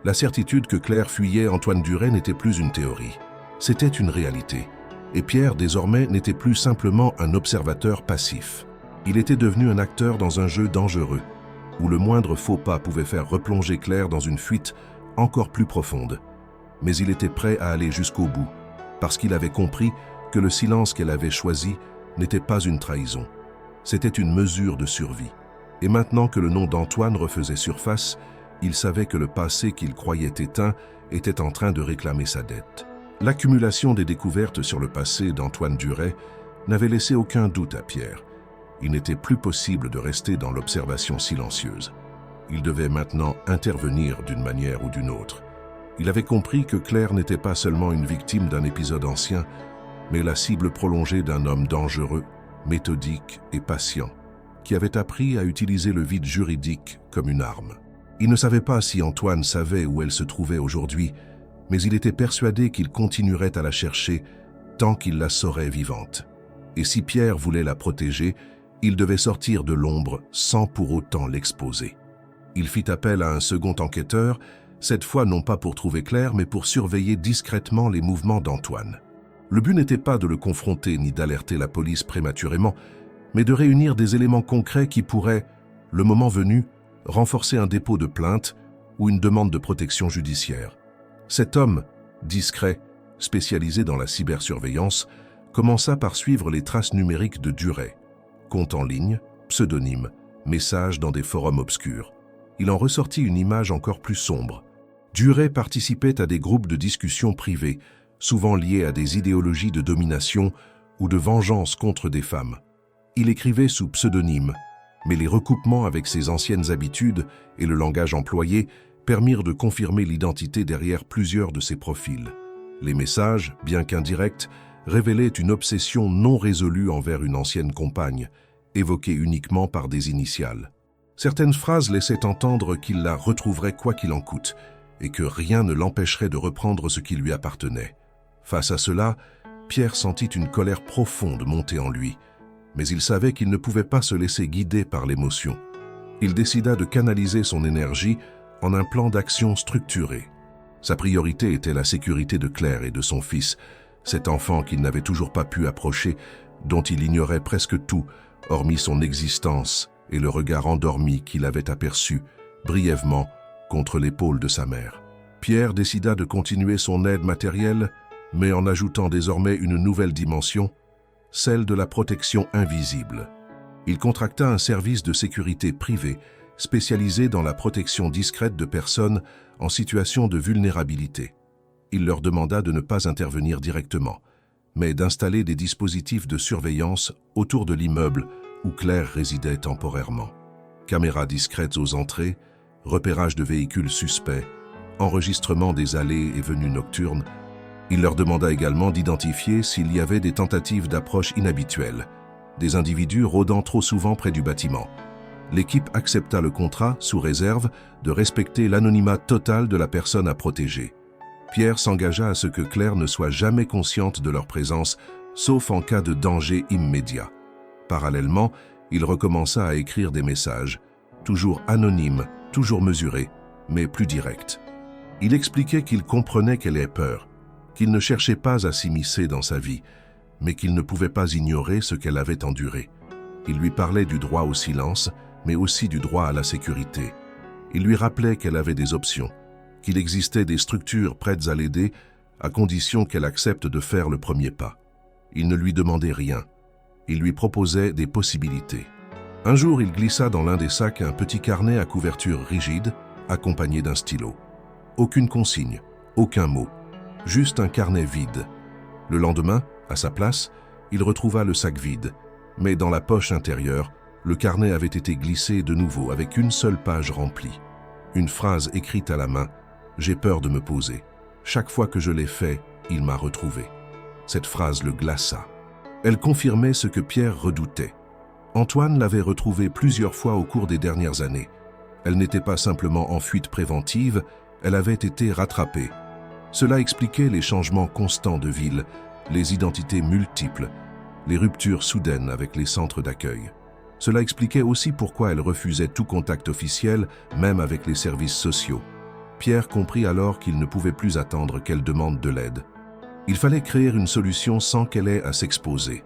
La certitude que Claire fuyait Antoine Duret n'était plus une théorie. C'était une réalité. Et Pierre, désormais, n'était plus simplement un observateur passif. Il était devenu un acteur dans un jeu dangereux, où le moindre faux pas pouvait faire replonger Claire dans une fuite encore plus profonde. Mais il était prêt à aller jusqu'au bout, parce qu'il avait compris que le silence qu'elle avait choisi n'était pas une trahison. C'était une mesure de survie. Et maintenant que le nom d'Antoine refaisait surface, il savait que le passé qu'il croyait éteint était en train de réclamer sa dette. L'accumulation des découvertes sur le passé d'Antoine Duret n'avait laissé aucun doute à Pierre. Il n'était plus possible de rester dans l'observation silencieuse. Il devait maintenant intervenir d'une manière ou d'une autre. Il avait compris que Claire n'était pas seulement une victime d'un épisode ancien, mais la cible prolongée d'un homme dangereux, méthodique et patient, qui avait appris à utiliser le vide juridique comme une arme. Il ne savait pas si Antoine savait où elle se trouvait aujourd'hui, mais il était persuadé qu'il continuerait à la chercher tant qu'il la saurait vivante. Et si Pierre voulait la protéger, il devait sortir de l'ombre sans pour autant l'exposer. Il fit appel à un second enquêteur, cette fois non pas pour trouver Claire, mais pour surveiller discrètement les mouvements d'Antoine. Le but n'était pas de le confronter ni d'alerter la police prématurément, mais de réunir des éléments concrets qui pourraient, le moment venu, renforcer un dépôt de plainte ou une demande de protection judiciaire. Cet homme, discret, spécialisé dans la cybersurveillance, commença par suivre les traces numériques de Duret. Compte en ligne, pseudonyme, messages dans des forums obscurs. Il en ressortit une image encore plus sombre. Duret participait à des groupes de discussion privés, souvent liés à des idéologies de domination ou de vengeance contre des femmes. Il écrivait sous pseudonyme, mais les recoupements avec ses anciennes habitudes et le langage employé permirent de confirmer l'identité derrière plusieurs de ses profils. Les messages, bien qu'indirects, révélaient une obsession non résolue envers une ancienne compagne, évoquée uniquement par des initiales. Certaines phrases laissaient entendre qu'il la retrouverait quoi qu'il en coûte, et que rien ne l'empêcherait de reprendre ce qui lui appartenait. Face à cela, Pierre sentit une colère profonde monter en lui, mais il savait qu'il ne pouvait pas se laisser guider par l'émotion. Il décida de canaliser son énergie en un plan d'action structuré. Sa priorité était la sécurité de Claire et de son fils, cet enfant qu'il n'avait toujours pas pu approcher, dont il ignorait presque tout, hormis son existence et le regard endormi qu'il avait aperçu, brièvement, contre l'épaule de sa mère. Pierre décida de continuer son aide matérielle, mais en ajoutant désormais une nouvelle dimension, celle de la protection invisible. Il contracta un service de sécurité privé spécialisé dans la protection discrète de personnes en situation de vulnérabilité. Il leur demanda de ne pas intervenir directement, mais d'installer des dispositifs de surveillance autour de l'immeuble où Claire résidait temporairement. Caméras discrètes aux entrées, repérage de véhicules suspects, enregistrement des allées et venues nocturnes. Il leur demanda également d'identifier s'il y avait des tentatives d'approche inhabituelles, des individus rôdant trop souvent près du bâtiment. L'équipe accepta le contrat sous réserve de respecter l'anonymat total de la personne à protéger. Pierre s'engagea à ce que Claire ne soit jamais consciente de leur présence, sauf en cas de danger immédiat. Parallèlement, il recommença à écrire des messages, toujours anonymes, toujours mesurés, mais plus directs. Il expliquait qu'il comprenait qu'elle ait peur, qu'il ne cherchait pas à s'immiscer dans sa vie, mais qu'il ne pouvait pas ignorer ce qu'elle avait enduré. Il lui parlait du droit au silence, mais aussi du droit à la sécurité. Il lui rappelait qu'elle avait des options, qu'il existait des structures prêtes à l'aider, à condition qu'elle accepte de faire le premier pas. Il ne lui demandait rien. Il lui proposait des possibilités. Un jour, il glissa dans l'un des sacs un petit carnet à couverture rigide, accompagné d'un stylo. Aucune consigne, aucun mot, juste un carnet vide. Le lendemain, à sa place, il retrouva le sac vide, mais dans la poche intérieure, le carnet avait été glissé de nouveau avec une seule page remplie. Une phrase écrite à la main, « J'ai peur de me poser. Chaque fois que je l'ai fait, il m'a retrouvé. » Cette phrase le glaça. Elle confirmait ce que Pierre redoutait. Antoine l'avait retrouvée plusieurs fois au cours des dernières années. Elle n'était pas simplement en fuite préventive, elle avait été rattrapée. Cela expliquait les changements constants de ville, les identités multiples, les ruptures soudaines avec les centres d'accueil. Cela expliquait aussi pourquoi elle refusait tout contact officiel, même avec les services sociaux. Pierre comprit alors qu'il ne pouvait plus attendre qu'elle demande de l'aide. Il fallait créer une solution sans qu'elle ait à s'exposer.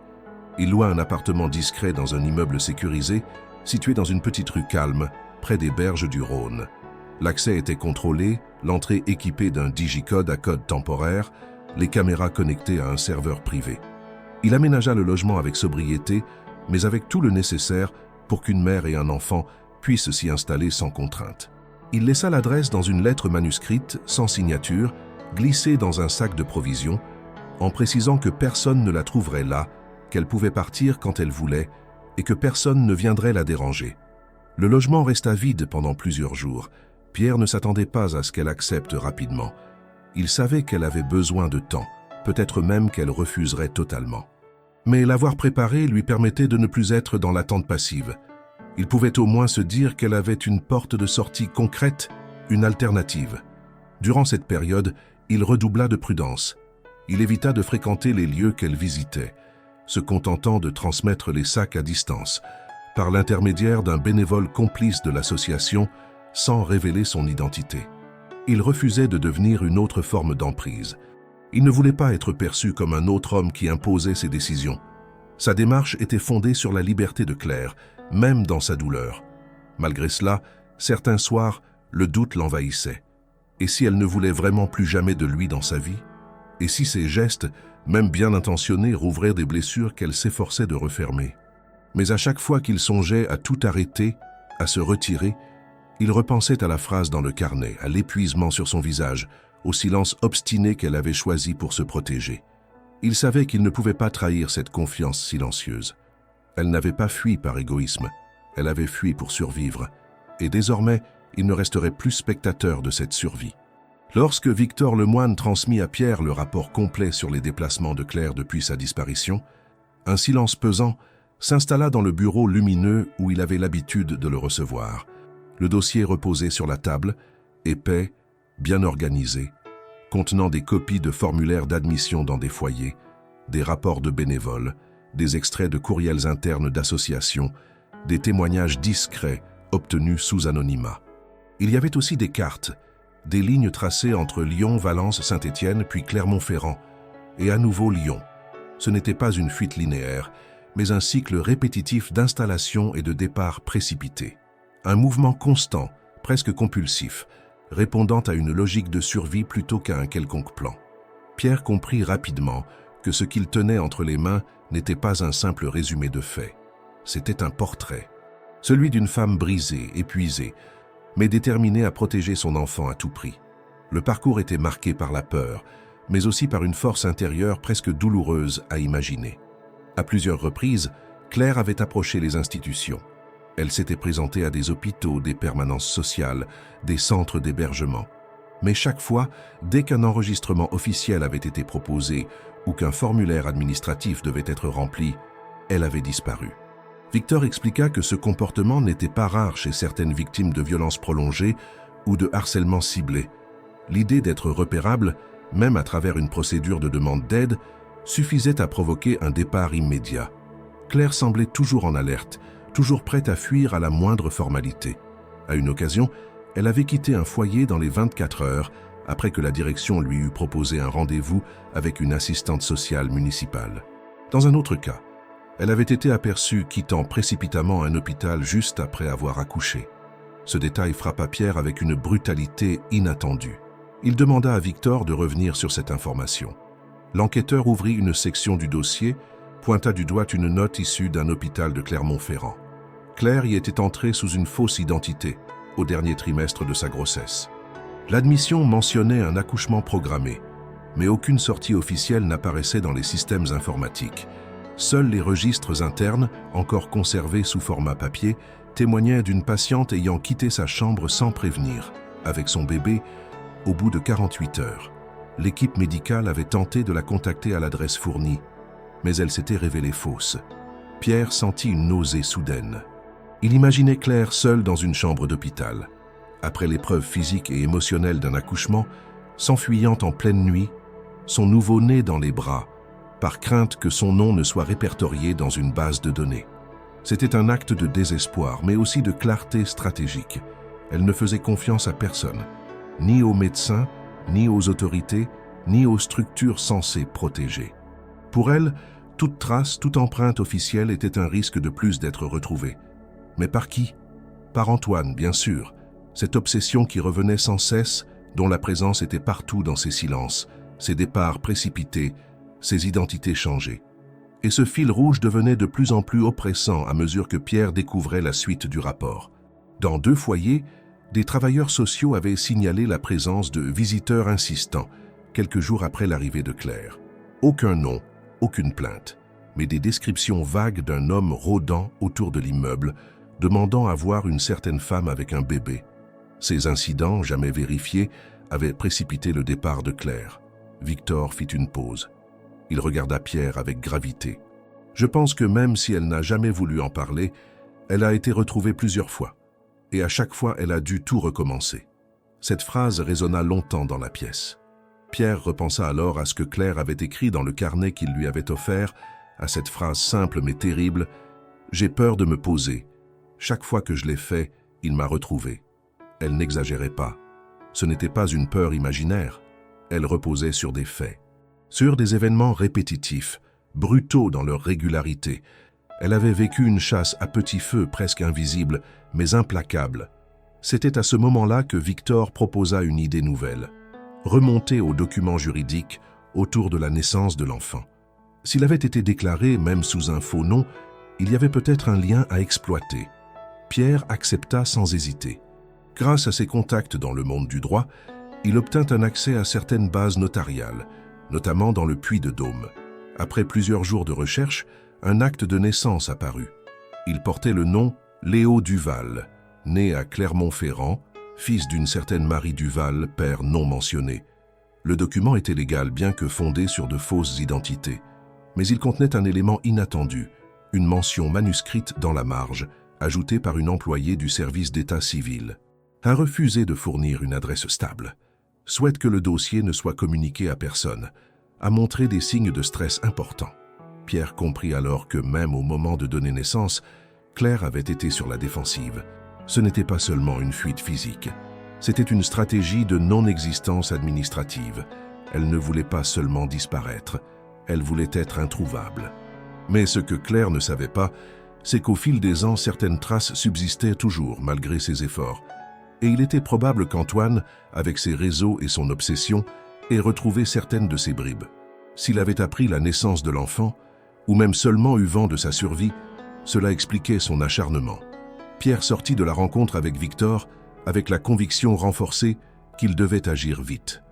Il loua un appartement discret dans un immeuble sécurisé, situé dans une petite rue calme, près des berges du Rhône. L'accès était contrôlé, l'entrée équipée d'un digicode à code temporaire, les caméras connectées à un serveur privé. Il aménagea le logement avec sobriété, mais avec tout le nécessaire pour qu'une mère et un enfant puissent s'y installer sans contrainte. Il laissa l'adresse dans une lettre manuscrite, sans signature, glissée dans un sac de provisions, en précisant que personne ne la trouverait là, qu'elle pouvait partir quand elle voulait et que personne ne viendrait la déranger. Le logement resta vide pendant plusieurs jours. Pierre ne s'attendait pas à ce qu'elle accepte rapidement. Il savait qu'elle avait besoin de temps, peut-être même qu'elle refuserait totalement. Mais l'avoir préparée lui permettait de ne plus être dans l'attente passive. Il pouvait au moins se dire qu'elle avait une porte de sortie concrète, une alternative. Durant cette période, il redoubla de prudence. Il évita de fréquenter les lieux qu'elle visitait, se contentant de transmettre les sacs à distance, par l'intermédiaire d'un bénévole complice de l'association, sans révéler son identité. Il refusait de devenir une autre forme d'emprise. Il ne voulait pas être perçu comme un autre homme qui imposait ses décisions. Sa démarche était fondée sur la liberté de Claire, même dans sa douleur. Malgré cela, certains soirs, le doute l'envahissait. Et si elle ne voulait vraiment plus jamais de lui dans sa vie? Et si ses gestes, même bien intentionnés, rouvraient des blessures qu'elle s'efforçait de refermer? Mais à chaque fois qu'il songeait à tout arrêter, à se retirer, il repensait à la phrase dans le carnet, à l'épuisement sur son visage, au silence obstiné qu'elle avait choisi pour se protéger. Il savait qu'il ne pouvait pas trahir cette confiance silencieuse. Elle n'avait pas fui par égoïsme, elle avait fui pour survivre, et désormais, il ne resterait plus spectateur de cette survie. Lorsque Victor Lemoine transmit à Pierre le rapport complet sur les déplacements de Claire depuis sa disparition, un silence pesant s'installa dans le bureau lumineux où il avait l'habitude de le recevoir. Le dossier reposait sur la table, épais, bien organisé, contenant des copies de formulaires d'admission dans des foyers, des rapports de bénévoles, des extraits de courriels internes d'associations, des témoignages discrets obtenus sous anonymat. Il y avait aussi des cartes, des lignes tracées entre Lyon, Valence, Saint-Étienne, puis Clermont-Ferrand, et à nouveau Lyon. Ce n'était pas une fuite linéaire, mais un cycle répétitif d'installation et de départ précipités. Un mouvement constant, presque compulsif, répondant à une logique de survie plutôt qu'à un quelconque plan. Pierre comprit rapidement que ce qu'il tenait entre les mains n'était pas un simple résumé de faits. C'était un portrait, celui d'une femme brisée, épuisée, mais déterminée à protéger son enfant à tout prix. Le parcours était marqué par la peur, mais aussi par une force intérieure presque douloureuse à imaginer. À plusieurs reprises, Claire avait approché les institutions. Elle s'était présentée à des hôpitaux, des permanences sociales, des centres d'hébergement. Mais chaque fois, dès qu'un enregistrement officiel avait été proposé ou qu'un formulaire administratif devait être rempli, elle avait disparu. Victor expliqua que ce comportement n'était pas rare chez certaines victimes de violences prolongées ou de harcèlement ciblé. L'idée d'être repérable, même à travers une procédure de demande d'aide, suffisait à provoquer un départ immédiat. Claire semblait toujours en alerte, toujours prête à fuir à la moindre formalité. À une occasion, elle avait quitté un foyer dans les 24 heures après que la direction lui eut proposé un rendez-vous avec une assistante sociale municipale. Dans un autre cas, elle avait été aperçue quittant précipitamment un hôpital juste après avoir accouché. Ce détail frappa Pierre avec une brutalité inattendue. Il demanda à Victor de revenir sur cette information. L'enquêteur ouvrit une section du dossier, pointa du doigt une note issue d'un hôpital de Clermont-Ferrand. Claire y était entrée sous une fausse identité, au dernier trimestre de sa grossesse. L'admission mentionnait un accouchement programmé, mais aucune sortie officielle n'apparaissait dans les systèmes informatiques. Seuls les registres internes, encore conservés sous format papier, témoignaient d'une patiente ayant quitté sa chambre sans prévenir, avec son bébé, au bout de 48 heures. L'équipe médicale avait tenté de la contacter à l'adresse fournie, mais elle s'était révélée fausse. Pierre sentit une nausée soudaine. Il imaginait Claire seule dans une chambre d'hôpital, après l'épreuve physique et émotionnelle d'un accouchement, s'enfuyant en pleine nuit, son nouveau-né dans les bras, par crainte que son nom ne soit répertorié dans une base de données. C'était un acte de désespoir, mais aussi de clarté stratégique. Elle ne faisait confiance à personne, ni aux médecins, ni aux autorités, ni aux structures censées protéger. Pour elle, toute trace, toute empreinte officielle était un risque de plus d'être retrouvée. Mais par qui? Par Antoine, bien sûr. Cette obsession qui revenait sans cesse, dont la présence était partout dans ses silences, ses départs précipités, ses identités changées. Et ce fil rouge devenait de plus en plus oppressant à mesure que Pierre découvrait la suite du rapport. Dans 2 foyers, des travailleurs sociaux avaient signalé la présence de visiteurs insistants, quelques jours après l'arrivée de Claire. Aucun nom, aucune plainte, mais des descriptions vagues d'un homme rôdant autour de l'immeuble, demandant à voir une certaine femme avec un bébé. Ces incidents, jamais vérifiés, avaient précipité le départ de Claire. Victor fit une pause. Il regarda Pierre avec gravité. Je pense que même si elle n'a jamais voulu en parler, elle a été retrouvée plusieurs fois. Et à chaque fois, elle a dû tout recommencer. Cette phrase résonna longtemps dans la pièce. Pierre repensa alors à ce que Claire avait écrit dans le carnet qu'il lui avait offert, à cette phrase simple mais terrible « J'ai peur de me poser. Chaque fois que je l'ai fait, il m'a retrouvé. » Elle n'exagérait pas. Ce n'était pas une peur imaginaire. Elle reposait sur des faits. Sur des événements répétitifs, brutaux dans leur régularité. Elle avait vécu une chasse à petit feu presque invisible, mais implacable. C'était à ce moment-là que Victor proposa une idée nouvelle. Remonter aux documents juridiques autour de la naissance de l'enfant. S'il avait été déclaré, même sous un faux nom, il y avait peut-être un lien à exploiter. Pierre accepta sans hésiter. Grâce à ses contacts dans le monde du droit, il obtint un accès à certaines bases notariales, notamment dans le Puy-de-Dôme. Après plusieurs jours de recherche, un acte de naissance apparut. Il portait le nom Léo Duval, né à Clermont-Ferrand, fils d'une certaine Marie Duval, père non mentionné. Le document était légal, bien que fondé sur de fausses identités. Mais il contenait un élément inattendu, une mention manuscrite dans la marge, ajoutée par une employée du service d'état civil. A refusé de fournir une adresse stable. Souhaite que le dossier ne soit communiqué à personne, a montré des signes de stress importants. Pierre comprit alors que même au moment de donner naissance, Claire avait été sur la défensive. Ce n'était pas seulement une fuite physique, c'était une stratégie de non-existence administrative. Elle ne voulait pas seulement disparaître, elle voulait être introuvable. Mais ce que Claire ne savait pas, c'est qu'au fil des ans, certaines traces subsistaient toujours malgré ses efforts. Et il était probable qu'Antoine, avec ses réseaux et son obsession, ait retrouvé certaines de ses bribes. S'il avait appris la naissance de l'enfant, ou même seulement eu vent de sa survie, cela expliquait son acharnement. Pierre sortit de la rencontre avec Victor avec la conviction renforcée qu'il devait agir vite.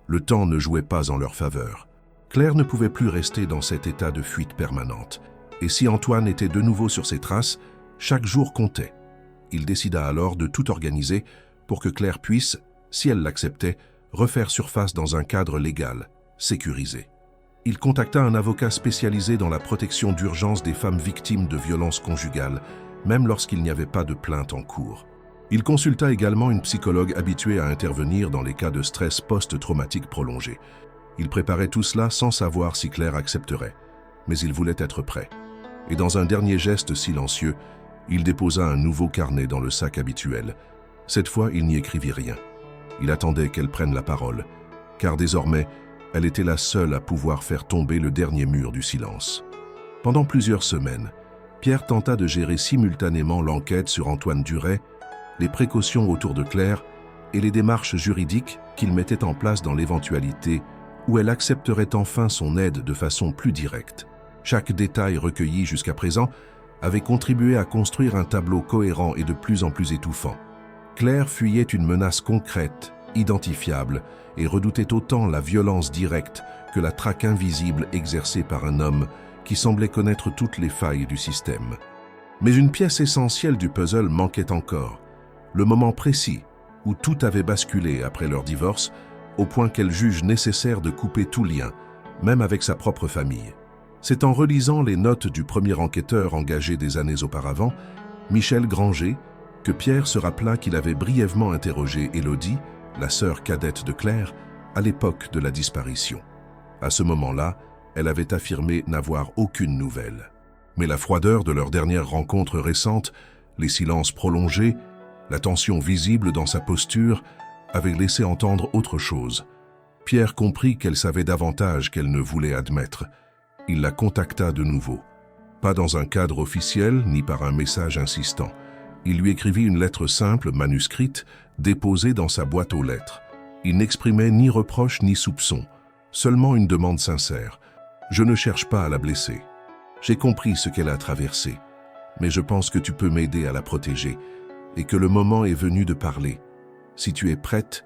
Le temps ne jouait pas en leur faveur. Claire ne pouvait plus rester dans cet état de fuite permanente. Et si Antoine était de nouveau sur ses traces, chaque jour comptait. Il décida alors de tout organiser pour que Claire puisse, si elle l'acceptait, refaire surface dans un cadre légal, sécurisé. Il contacta un avocat spécialisé dans la protection d'urgence des femmes victimes de violences conjugales, même lorsqu'il n'y avait pas de plainte en cours. Il consulta également une psychologue habituée à intervenir dans les cas de stress post-traumatique prolongé. Il préparait tout cela sans savoir si Claire accepterait, mais il voulait être prêt. Et dans un dernier geste silencieux, il déposa un nouveau carnet dans le sac habituel. Cette fois, il n'y écrivit rien. Il attendait qu'elle prenne la parole, car désormais, elle était la seule à pouvoir faire tomber le dernier mur du silence. Pendant plusieurs semaines, Pierre tenta de gérer simultanément l'enquête sur Antoine Duret, les précautions autour de Claire et les démarches juridiques qu'il mettait en place dans l'éventualité où elle accepterait enfin son aide de façon plus directe. Chaque détail recueilli jusqu'à présent avait contribué à construire un tableau cohérent et de plus en plus étouffant. Claire fuyait une menace concrète, identifiable, et redoutait autant la violence directe que la traque invisible exercée par un homme qui semblait connaître toutes les failles du système. Mais une pièce essentielle du puzzle manquait encore, le moment précis où tout avait basculé après leur divorce, au point qu'elle juge nécessaire de couper tout lien, même avec sa propre famille. C'est en relisant les notes du premier enquêteur engagé des années auparavant, Michel Granger, que Pierre se rappela qu'il avait brièvement interrogé Élodie, la sœur cadette de Claire, à l'époque de la disparition. À ce moment-là, elle avait affirmé n'avoir aucune nouvelle. Mais la froideur de leur dernière rencontre récente, les silences prolongés, la tension visible dans sa posture, avaient laissé entendre autre chose. Pierre comprit qu'elle savait davantage qu'elle ne voulait admettre. Il la contacta de nouveau. Pas dans un cadre officiel, ni par un message insistant. Il lui écrivit une lettre simple, manuscrite, déposée dans sa boîte aux lettres. Il n'exprimait ni reproche ni soupçon, seulement une demande sincère. « Je ne cherche pas à la blesser. J'ai compris ce qu'elle a traversé, mais je pense que tu peux m'aider à la protéger et que le moment est venu de parler. Si tu es prête,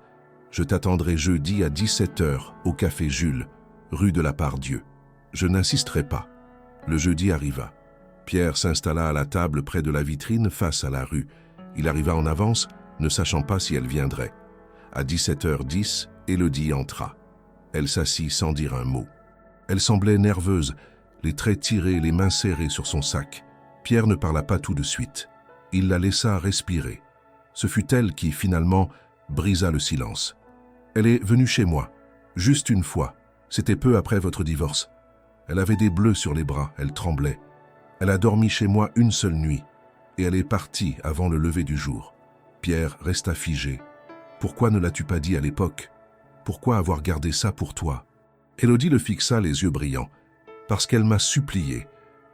je t'attendrai jeudi à 17h au Café Jules, rue de la Part-Dieu. Je n'insisterai pas. » Le jeudi arriva. Pierre s'installa à la table près de la vitrine face à la rue. Il arriva en avance, ne sachant pas si elle viendrait. À 17h10, Élodie entra. Elle s'assit sans dire un mot. Elle semblait nerveuse, les traits tirés, les mains serrées sur son sac. Pierre ne parla pas tout de suite. Il la laissa respirer. Ce fut elle qui, finalement, brisa le silence. « Elle est venue chez moi, juste une fois. C'était peu après votre divorce. Elle avait des bleus sur les bras, elle tremblait. Elle a dormi chez moi une seule nuit, et elle est partie avant le lever du jour. » Pierre resta figé. « Pourquoi ne l'as-tu pas dit à l'époque? Pourquoi avoir gardé ça pour toi ?» Élodie le fixa les yeux brillants. « Parce qu'elle m'a supplié.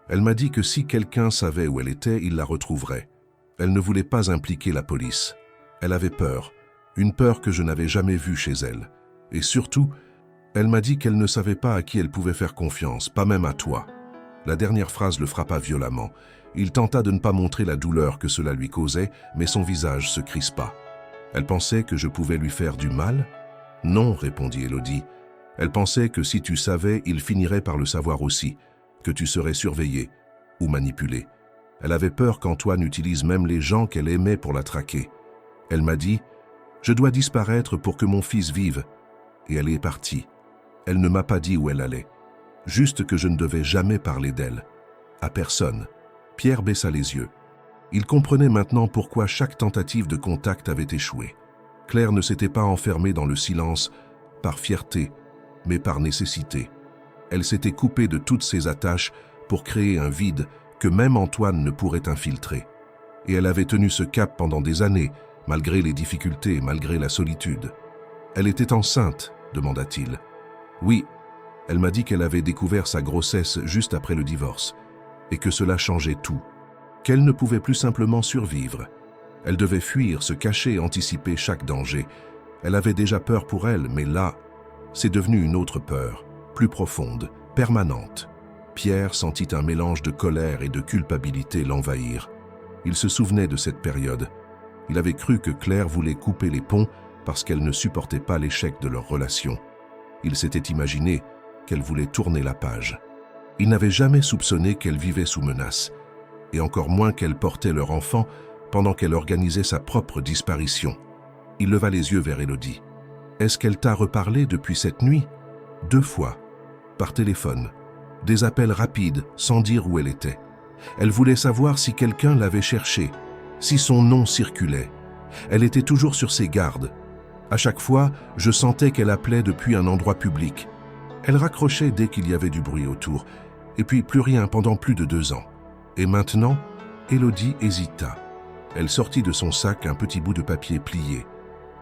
Elle m'a dit que si quelqu'un savait où elle était, il la retrouverait. Elle ne voulait pas impliquer la police. Elle avait peur, une peur que je n'avais jamais vue chez elle. Et surtout, elle m'a dit qu'elle ne savait pas à qui elle pouvait faire confiance, pas même à toi. » La dernière phrase le frappa violemment. Il tenta de ne pas montrer la douleur que cela lui causait, mais son visage se crispa. « Elle pensait que je pouvais lui faire du mal? »« Non, répondit Élodie. Elle pensait que si tu savais, il finirait par le savoir aussi, que tu serais surveillé ou manipulé. Elle avait peur qu'Antoine utilise même les gens qu'elle aimait pour la traquer. Elle m'a dit « Je dois disparaître pour que mon fils vive. » Et elle est partie. Elle ne m'a pas dit où elle allait. Juste que je ne devais jamais parler d'elle. À personne. Pierre baissa les yeux. Il comprenait maintenant pourquoi chaque tentative de contact avait échoué. Claire ne s'était pas enfermée dans le silence par fierté, mais par nécessité. Elle s'était coupée de toutes ses attaches pour créer un vide que même Antoine ne pourrait infiltrer. Et elle avait tenu ce cap pendant des années, malgré les difficultés, malgré la solitude. « Elle était enceinte ?» demanda-t-il. « Oui. Elle m'a dit qu'elle avait découvert sa grossesse juste après le divorce, et que cela changeait tout, qu'elle ne pouvait plus simplement survivre. Elle devait fuir, se cacher, anticiper chaque danger. Elle avait déjà peur pour elle, mais là, c'est devenu une autre peur, plus profonde, permanente. » Pierre sentit un mélange de colère et de culpabilité l'envahir. Il se souvenait de cette période. Il avait cru que Claire voulait couper les ponts parce qu'elle ne supportait pas l'échec de leur relation. Il s'était imaginé qu'elle voulait tourner la page. Il n'avait jamais soupçonné qu'elle vivait sous menace, et encore moins qu'elle portait leur enfant pendant qu'elle organisait sa propre disparition. Il leva les yeux vers Élodie. « Est-ce qu'elle t'a reparlé depuis cette nuit ?» « 2 fois, par téléphone. Des appels rapides, sans dire où elle était. Elle voulait savoir si quelqu'un l'avait cherchée, si son nom circulait. Elle était toujours sur ses gardes. À chaque fois, je sentais qu'elle appelait depuis un endroit public. Elle raccrochait dès qu'il y avait du bruit autour, et puis plus rien pendant plus de 2 ans. Et maintenant, Élodie hésita. Elle sortit de son sac un petit bout de papier plié.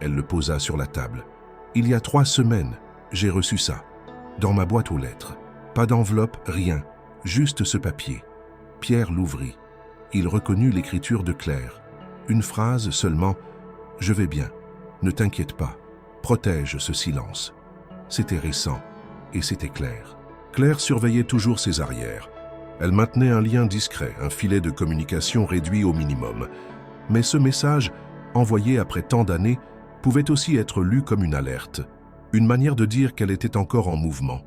Elle le posa sur la table. « Il y a 3 semaines, j'ai reçu ça, dans ma boîte aux lettres. Pas d'enveloppe, rien, juste ce papier. » Pierre l'ouvrit. Il reconnut l'écriture de Claire. Une phrase seulement, « Je vais bien, ne t'inquiète pas, protège ce silence. » C'était récent, et c'était Claire. Claire surveillait toujours ses arrières. Elle maintenait un lien discret, un filet de communication réduit au minimum. Mais ce message, envoyé après tant d'années, pouvait aussi être lu comme une alerte, une manière de dire qu'elle était encore en mouvement,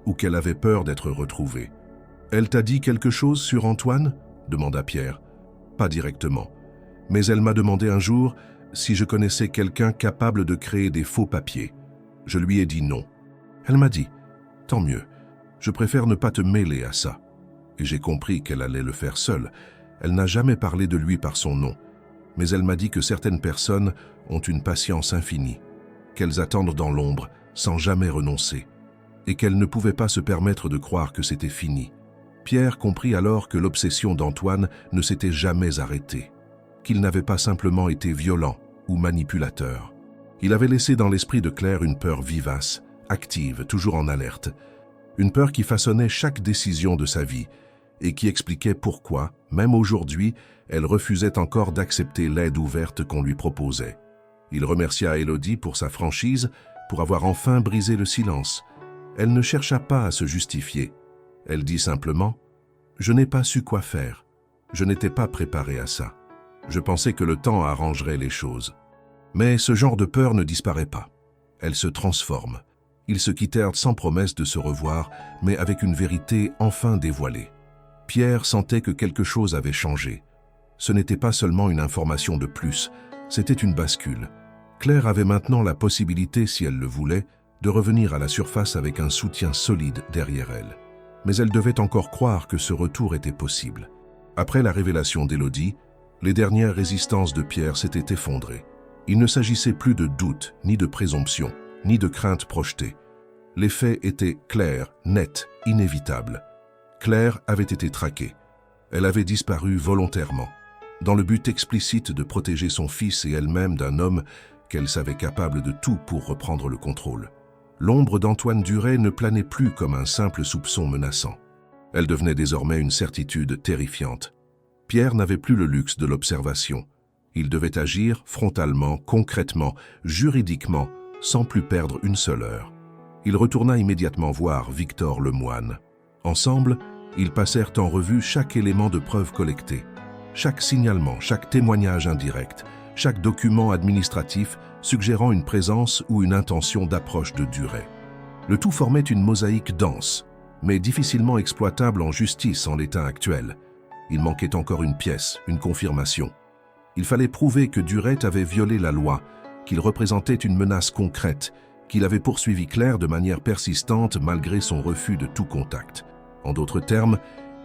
ou qu'elle avait peur d'être retrouvée. « Elle t'a dit quelque chose sur Antoine ?» demanda Pierre. « Pas directement. Mais elle m'a demandé un jour si je connaissais quelqu'un capable de créer des faux papiers. Je lui ai dit non. Elle m'a dit « Tant mieux, je préfère ne pas te mêler à ça. » Et j'ai compris qu'elle allait le faire seule. Elle n'a jamais parlé de lui par son nom. Mais elle m'a dit que certaines personnes ont une patience infinie, qu'elles attendent dans l'ombre sans jamais renoncer, et qu'elles ne pouvaient pas se permettre de croire que c'était fini. Pierre comprit alors que l'obsession d'Antoine ne s'était jamais arrêtée, qu'il n'avait pas simplement été violent ou manipulateur. Il avait laissé dans l'esprit de Claire une peur vivace, active, toujours en alerte, une peur qui façonnait chaque décision de sa vie et qui expliquait pourquoi, même aujourd'hui, elle refusait encore d'accepter l'aide ouverte qu'on lui proposait. Il remercia Élodie pour sa franchise, pour avoir enfin brisé le silence. Elle ne chercha pas à se justifier. Elle dit simplement « Je n'ai pas su quoi faire. Je n'étais pas préparée à ça. Je pensais que le temps arrangerait les choses. » Mais ce genre de peur ne disparaît pas. Elle se transforme. Ils se quittèrent sans promesse de se revoir, mais avec une vérité enfin dévoilée. Pierre sentait que quelque chose avait changé. Ce n'était pas seulement une information de plus, c'était une bascule. Claire avait maintenant la possibilité, si elle le voulait, de revenir à la surface avec un soutien solide derrière elle. Mais elle devait encore croire que ce retour était possible. Après la révélation d'Élodie, les dernières résistances de Pierre s'étaient effondrées. Il ne s'agissait plus de doute, ni de présomption, ni de crainte projetée. Les faits étaient clairs, nets, inévitables. Claire avait été traquée. Elle avait disparu volontairement, dans le but explicite de protéger son fils et elle-même d'un homme qu'elle savait capable de tout pour reprendre le contrôle. L'ombre d'Antoine Duret ne planait plus comme un simple soupçon menaçant. Elle devenait désormais une certitude terrifiante. Pierre n'avait plus le luxe de l'observation. Il devait agir frontalement, concrètement, juridiquement, sans plus perdre une seule heure. Il retourna immédiatement voir Victor Lemoine. Ensemble, ils passèrent en revue chaque élément de preuve collecté, chaque signalement, chaque témoignage indirect, chaque document administratif suggérant une présence ou une intention d'approche de Duret. Le tout formait une mosaïque dense, mais difficilement exploitable en justice en l'état actuel. Il manquait encore une pièce, une confirmation. Il fallait prouver que Duret avait violé la loi, qu'il représentait une menace concrète, qu'il avait poursuivi Claire de manière persistante malgré son refus de tout contact. En d'autres termes,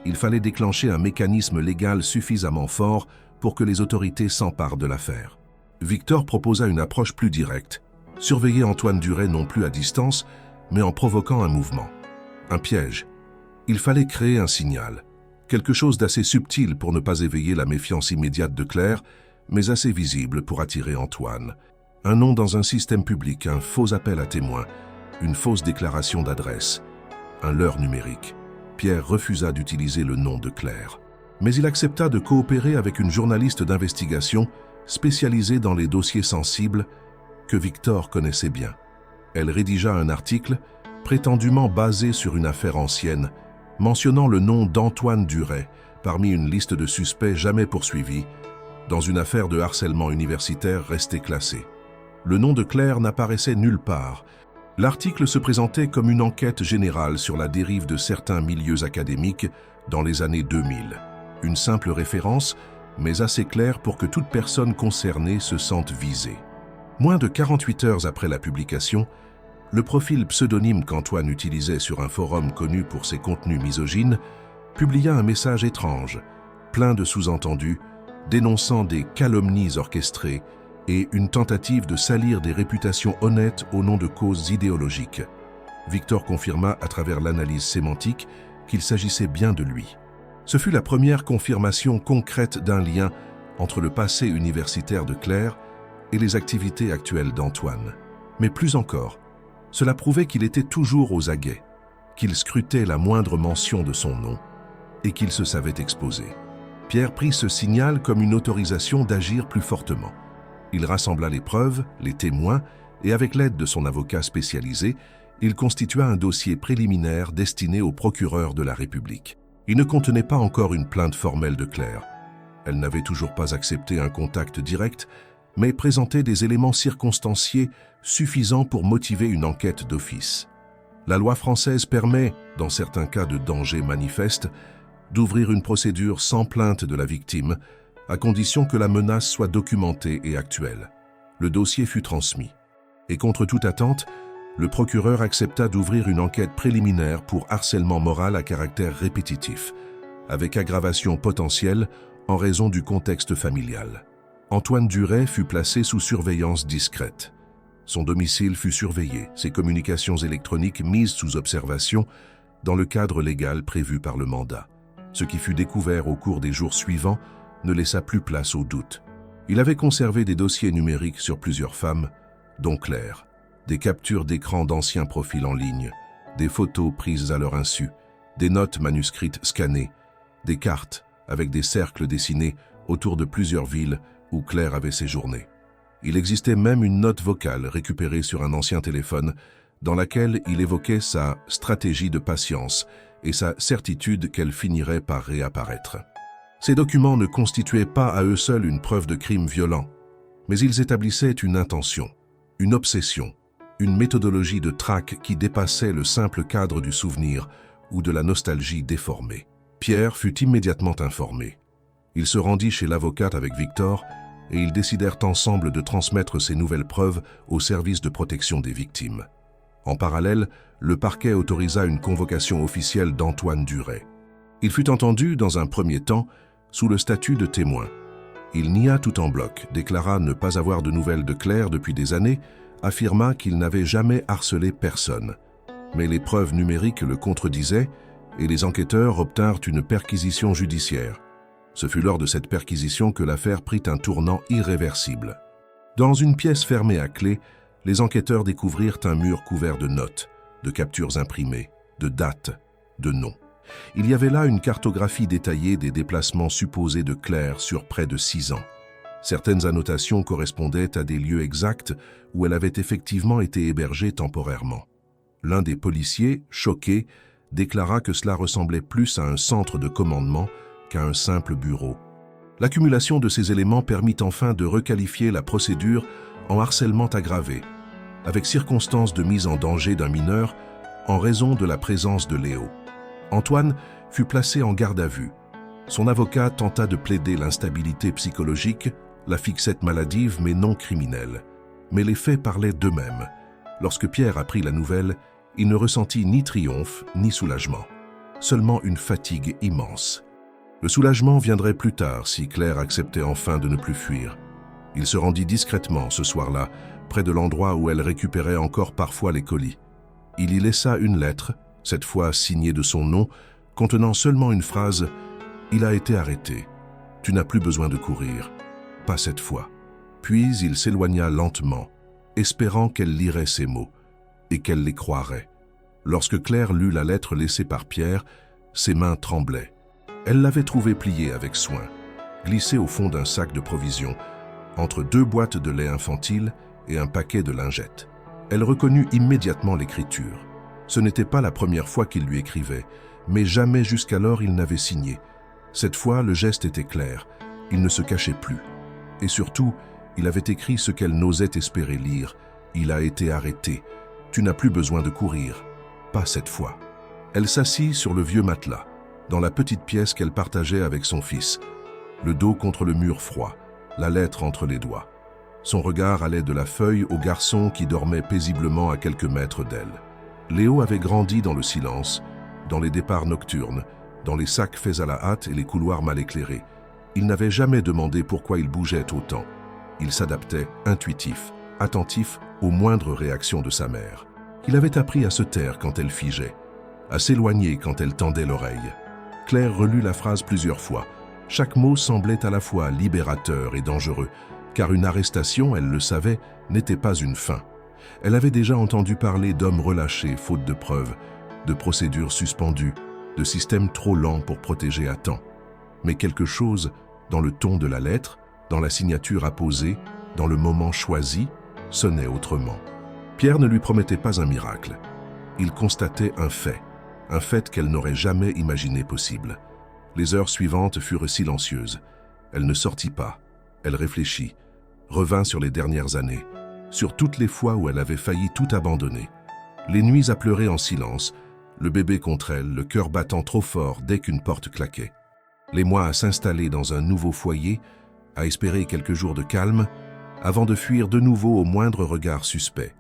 il fallait déclencher un mécanisme légal suffisamment fort pour que les autorités s'emparent de l'affaire. Victor proposa une approche plus directe, surveiller Antoine Duret non plus à distance, mais en provoquant un mouvement, un piège. Il fallait créer un signal, quelque chose d'assez subtil pour ne pas éveiller la méfiance immédiate de Claire, mais assez visible pour attirer Antoine. Un nom dans un système public, un faux appel à témoins, une fausse déclaration d'adresse, un leurre numérique. Pierre refusa d'utiliser le nom de Claire. Mais il accepta de coopérer avec une journaliste d'investigation spécialisée dans les dossiers sensibles que Victor connaissait bien. Elle rédigea un article prétendument basé sur une affaire ancienne, mentionnant le nom d'Antoine Duret parmi une liste de suspects jamais poursuivis dans une affaire de harcèlement universitaire restée classée. Le nom de Claire n'apparaissait nulle part. L'article se présentait comme une enquête générale sur la dérive de certains milieux académiques dans les années 2000. Une simple référence, mais assez claire pour que toute personne concernée se sente visée. Moins de 48 heures après la publication, le profil pseudonyme qu'Antoine utilisait sur un forum connu pour ses contenus misogynes publia un message étrange, plein de sous-entendus, dénonçant des calomnies orchestrées et une tentative de salir des réputations honnêtes au nom de causes idéologiques. Victor confirma à travers l'analyse sémantique qu'il s'agissait bien de lui. Ce fut la première confirmation concrète d'un lien entre le passé universitaire de Claire et les activités actuelles d'Antoine. Mais plus encore, cela prouvait qu'il était toujours aux aguets, qu'il scrutait la moindre mention de son nom et qu'il se savait exposé. Pierre prit ce signal comme une autorisation d'agir plus fortement. Il rassembla les preuves, les témoins, et avec l'aide de son avocat spécialisé, il constitua un dossier préliminaire destiné au procureur de la République. Il ne contenait pas encore une plainte formelle de Claire. Elle n'avait toujours pas accepté un contact direct, mais présentait des éléments circonstanciés suffisants pour motiver une enquête d'office. La loi française permet, dans certains cas de danger manifeste, d'ouvrir une procédure sans plainte de la victime, à condition que la menace soit documentée et actuelle. Le dossier fut transmis. Et contre toute attente, le procureur accepta d'ouvrir une enquête préliminaire pour harcèlement moral à caractère répétitif, avec aggravation potentielle en raison du contexte familial. Antoine Duret fut placé sous surveillance discrète. Son domicile fut surveillé, ses communications électroniques mises sous observation, dans le cadre légal prévu par le mandat. Ce qui fut découvert au cours des jours suivants ne laissa plus place au doute. Il avait conservé des dossiers numériques sur plusieurs femmes, dont Claire, des captures d'écran d'anciens profils en ligne, des photos prises à leur insu, des notes manuscrites scannées, des cartes avec des cercles dessinés autour de plusieurs villes où Claire avait séjourné. Il existait même une note vocale récupérée sur un ancien téléphone dans laquelle il évoquait sa stratégie de patience et sa certitude qu'elle finirait par réapparaître. Ces documents ne constituaient pas à eux seuls une preuve de crime violent, mais ils établissaient une intention, une obsession, une méthodologie de traque qui dépassait le simple cadre du souvenir ou de la nostalgie déformée. Pierre fut immédiatement informé. Il se rendit chez l'avocate avec Victor et ils décidèrent ensemble de transmettre ces nouvelles preuves au service de protection des victimes. En parallèle, le parquet autorisa une convocation officielle d'Antoine Duret. Il fut entendu, dans un premier temps, sous le statut de témoin. Il nia tout en bloc, déclara ne pas avoir de nouvelles de Claire depuis des années, affirma qu'il n'avait jamais harcelé personne. Mais les preuves numériques le contredisaient et les enquêteurs obtinrent une perquisition judiciaire. Ce fut lors de cette perquisition que l'affaire prit un tournant irréversible. Dans une pièce fermée à clé, les enquêteurs découvrirent un mur couvert de notes, de captures imprimées, de dates, de noms. Il y avait là une cartographie détaillée des déplacements supposés de Claire sur près de 6 ans. Certaines annotations correspondaient à des lieux exacts où elle avait effectivement été hébergée temporairement. L'un des policiers, choqué, déclara que cela ressemblait plus à un centre de commandement qu'à un simple bureau. L'accumulation de ces éléments permit enfin de requalifier la procédure en harcèlement aggravé, avec circonstance de mise en danger d'un mineur en raison de la présence de Léo. Antoine fut placé en garde à vue. Son avocat tenta de plaider l'instabilité psychologique, la fixette maladive mais non criminelle. Mais les faits parlaient d'eux-mêmes. Lorsque Pierre apprit la nouvelle, il ne ressentit ni triomphe ni soulagement, seulement une fatigue immense. Le soulagement viendrait plus tard si Claire acceptait enfin de ne plus fuir. Il se rendit discrètement ce soir-là, près de l'endroit où elle récupérait encore parfois les colis. Il y laissa une lettre, cette fois signée de son nom, contenant seulement une phrase « Il a été arrêté. Tu n'as plus besoin de courir. Pas cette fois. » Puis il s'éloigna lentement, espérant qu'elle lirait ces mots et qu'elle les croirait. Lorsque Claire lut la lettre laissée par Pierre, ses mains tremblaient. Elle l'avait trouvée pliée avec soin, glissée au fond d'un sac de provisions, entre 2 boîtes de lait infantile et un paquet de lingettes. Elle reconnut immédiatement l'écriture. Ce n'était pas la première fois qu'il lui écrivait, mais jamais jusqu'alors il n'avait signé. Cette fois, le geste était clair, il ne se cachait plus. Et surtout, il avait écrit ce qu'elle n'osait espérer lire. Il a été arrêté. Tu n'as plus besoin de courir. Pas cette fois. Elle s'assit sur le vieux matelas, dans la petite pièce qu'elle partageait avec son fils, le dos contre le mur froid, la lettre entre les doigts. Son regard allait de la feuille au garçon qui dormait paisiblement à quelques mètres d'elle. Léo avait grandi dans le silence, dans les départs nocturnes, dans les sacs faits à la hâte et les couloirs mal éclairés. Il n'avait jamais demandé pourquoi il bougeait autant. Il s'adaptait, intuitif, attentif aux moindres réactions de sa mère. Il avait appris à se taire quand elle figeait, à s'éloigner quand elle tendait l'oreille. Claire relut la phrase plusieurs fois. Chaque mot semblait à la fois libérateur et dangereux, car une arrestation, elle le savait, n'était pas une fin. Elle avait déjà entendu parler d'hommes relâchés faute de preuves, de procédures suspendues, de systèmes trop lents pour protéger à temps. Mais quelque chose, dans le ton de la lettre, dans la signature apposée, dans le moment choisi, sonnait autrement. Pierre ne lui promettait pas un miracle. Il constatait un fait qu'elle n'aurait jamais imaginé possible. Les heures suivantes furent silencieuses. Elle ne sortit pas. Elle réfléchit, revint sur les dernières années, sur toutes les fois où elle avait failli tout abandonner. Les nuits à pleurer en silence, le bébé contre elle, le cœur battant trop fort dès qu'une porte claquait. Les mois à s'installer dans un nouveau foyer, à espérer quelques jours de calme, avant de fuir de nouveau au moindre regard suspect.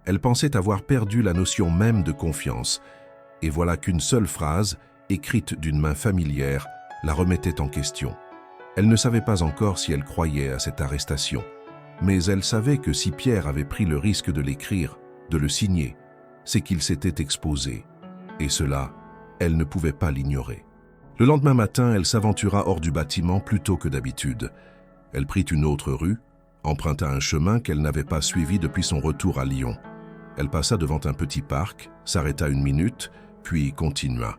Elle pensait avoir perdu la notion même de confiance, et voilà qu'une seule phrase, écrite d'une main familière, la remettait en question. Elle ne savait pas encore si elle croyait à cette arrestation, mais elle savait que si Pierre avait pris le risque de l'écrire, de le signer, c'est qu'il s'était exposé, et cela Elle ne pouvait pas l'ignorer. Le lendemain matin, elle s'aventura hors du bâtiment plus tôt que d'habitude. Elle prit une autre rue, emprunta un chemin qu'elle n'avait pas suivi depuis son retour à Lyon. Elle passa devant un petit parc, s'arrêta une minute, puis continua.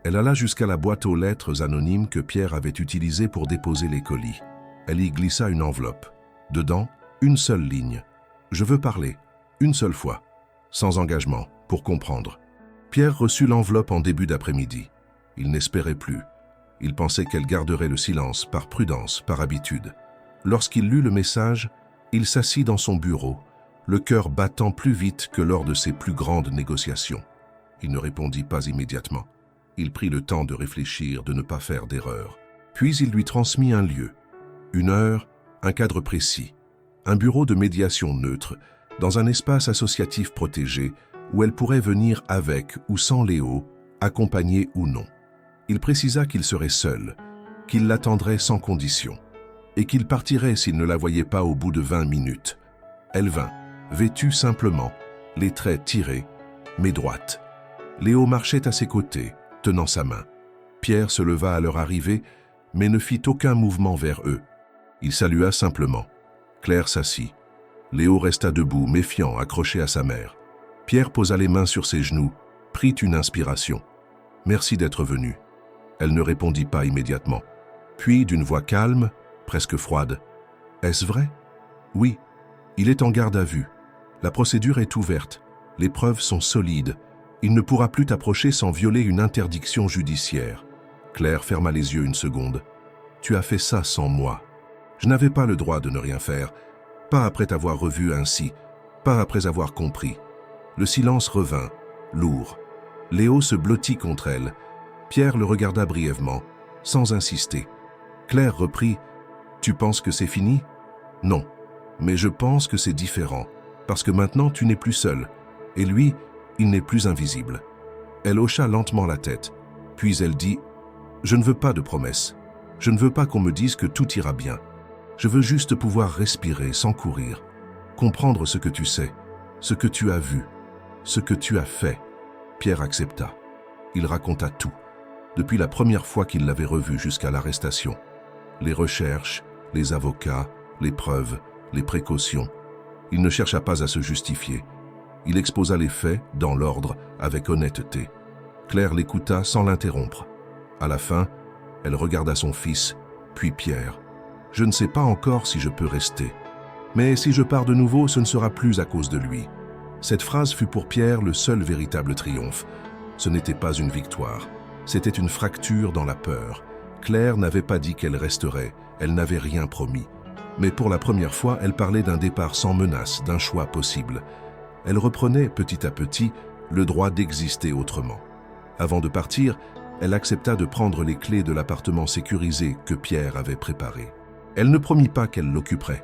Elle alla jusqu'à la boîte aux lettres anonymes que Pierre avait utilisée pour déposer les colis. Elle y glissa une enveloppe. Dedans, une seule ligne. « Je veux parler, une seule fois, sans engagement, pour comprendre. » Pierre reçut l'enveloppe en début d'après-midi. Il n'espérait plus. Il pensait qu'elle garderait le silence, par prudence, par habitude. Lorsqu'il lut le message, il s'assit dans son bureau, le cœur battant plus vite que lors de ses plus grandes négociations. Il ne répondit pas immédiatement. Il prit le temps de réfléchir, de ne pas faire d'erreur. Puis il lui transmit un lieu, une heure, un cadre précis, un bureau de médiation neutre, dans un espace associatif protégé, où elle pourrait venir avec ou sans Léo, accompagnée ou non. Il précisa qu'il serait seul, qu'il l'attendrait sans condition, et qu'il partirait s'il ne la voyait pas au bout de 20 minutes. Elle vint, vêtue simplement, les traits tirés, mais droite. Léo marchait à ses côtés, tenant sa main. Pierre se leva à leur arrivée, mais ne fit aucun mouvement vers eux. Il salua simplement. Claire s'assit. Léo resta debout, méfiant, accroché à sa mère. Pierre posa les mains sur ses genoux, prit une inspiration. « Merci d'être venu. » Elle ne répondit pas immédiatement. Puis, d'une voix calme, presque froide, « Est-ce vrai ? » ?»« Oui. Il est en garde à vue. La procédure est ouverte. Les preuves sont solides. Il ne pourra plus t'approcher sans violer une interdiction judiciaire. » Claire ferma les yeux une seconde. « Tu as fait ça sans moi. Je n'avais pas le droit de ne rien faire. Pas après t'avoir revu ainsi. Pas après avoir compris. » Le silence revint, lourd. Léo se blottit contre elle. Pierre le regarda brièvement, sans insister. Claire reprit « Tu penses que c'est fini ? Non, mais je pense que c'est différent, parce que maintenant tu n'es plus seul, et lui, il n'est plus invisible. » Elle hocha lentement la tête, puis elle dit « Je ne veux pas de promesses. Je ne veux pas qu'on me dise que tout ira bien. Je veux juste pouvoir respirer sans courir, comprendre ce que tu sais, ce que tu as vu, ce que tu as fait. » Pierre accepta. Il raconta tout, depuis la première fois qu'il l'avait revue jusqu'à l'arrestation. Les recherches, les avocats, les preuves, les précautions. Il ne chercha pas à se justifier. Il exposa les faits, dans l'ordre, avec honnêteté. Claire l'écouta sans l'interrompre. À la fin, elle regarda son fils, puis Pierre. « Je ne sais pas encore si je peux rester. Mais si je pars de nouveau, ce ne sera plus à cause de lui. » Cette phrase fut pour Pierre le seul véritable triomphe. Ce n'était pas une victoire, c'était une fracture dans la peur. Claire n'avait pas dit qu'elle resterait, elle n'avait rien promis. Mais pour la première fois, elle parlait d'un départ sans menace, d'un choix possible. Elle reprenait petit à petit le droit d'exister autrement. Avant de partir, elle accepta de prendre les clés de l'appartement sécurisé que Pierre avait préparé. Elle ne promit pas qu'elle l'occuperait.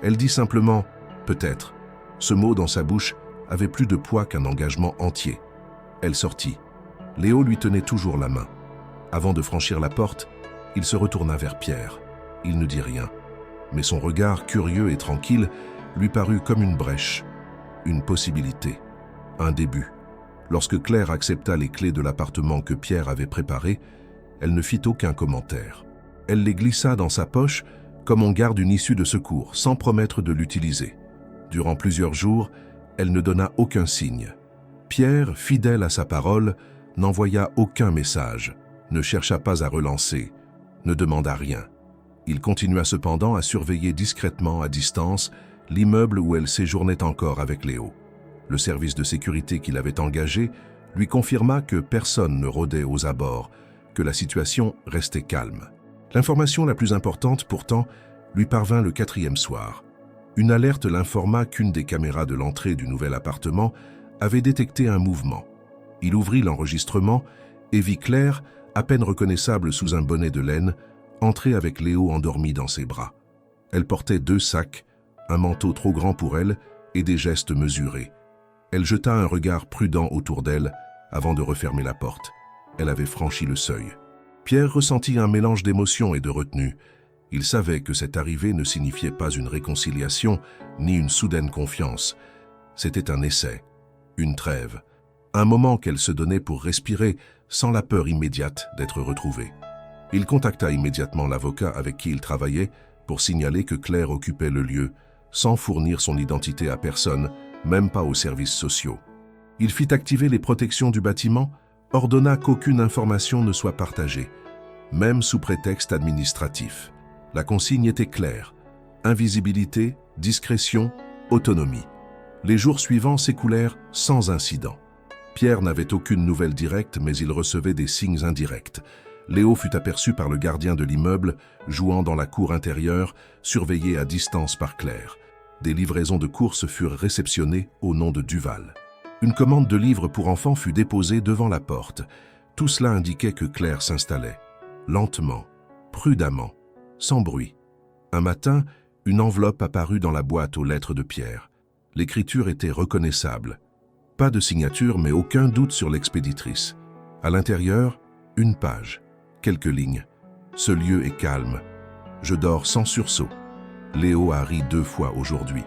Elle dit simplement « peut-être ». Ce mot dans sa bouche avait plus de poids qu'un engagement entier. Elle sortit. Léo lui tenait toujours la main. Avant de franchir la porte, il se retourna vers Pierre. Il ne dit rien, mais son regard curieux et tranquille lui parut comme une brèche, une possibilité, un début. Lorsque Claire accepta les clés de l'appartement que Pierre avait préparé, elle ne fit aucun commentaire. Elle les glissa dans sa poche comme on garde une issue de secours, sans promettre de l'utiliser. Durant plusieurs jours, elle ne donna aucun signe. Pierre, fidèle à sa parole, n'envoya aucun message, ne chercha pas à relancer, ne demanda rien. Il continua cependant à surveiller discrètement à distance l'immeuble où elle séjournait encore avec Léo. Le service de sécurité qu'il avait engagé lui confirma que personne ne rôdait aux abords, que la situation restait calme. L'information la plus importante, pourtant, lui parvint le 4e soir. Une alerte l'informa qu'une des caméras de l'entrée du nouvel appartement avait détecté un mouvement. Il ouvrit l'enregistrement et vit Claire, à peine reconnaissable sous un bonnet de laine, entrer avec Léo endormi dans ses bras. Elle portait 2 sacs, un manteau trop grand pour elle et des gestes mesurés. Elle jeta un regard prudent autour d'elle avant de refermer la porte. Elle avait franchi le seuil. Pierre ressentit un mélange d'émotion et de retenue. Il savait que cette arrivée ne signifiait pas une réconciliation ni une soudaine confiance. C'était un essai, une trêve, Un moment qu'elle se donnait pour respirer sans la peur immédiate d'être retrouvée. Il contacta immédiatement l'avocat avec qui il travaillait pour signaler que Claire occupait le lieu, sans fournir son identité à personne, même pas aux services sociaux. Il fit activer les protections du bâtiment, ordonna qu'aucune information ne soit partagée, même sous prétexte administratif. La consigne était claire: invisibilité, discrétion, autonomie. Les jours suivants s'écoulèrent sans incident. Pierre n'avait aucune nouvelle directe, mais il recevait des signes indirects. Léo fut aperçu par le gardien de l'immeuble, jouant dans la cour intérieure, surveillé à distance par Claire. Des livraisons de courses furent réceptionnées au nom de Duval. Une commande de livres pour enfants fut déposée devant la porte. Tout cela indiquait que Claire s'installait. Lentement, prudemment, sans bruit. Un matin, une enveloppe apparut dans la boîte aux lettres de Pierre. L'écriture était reconnaissable. Pas de signature, mais aucun doute sur l'expéditrice. À l'intérieur, une page, quelques lignes. Ce lieu est calme. Je dors sans sursaut. Léo a ri 2 fois aujourd'hui.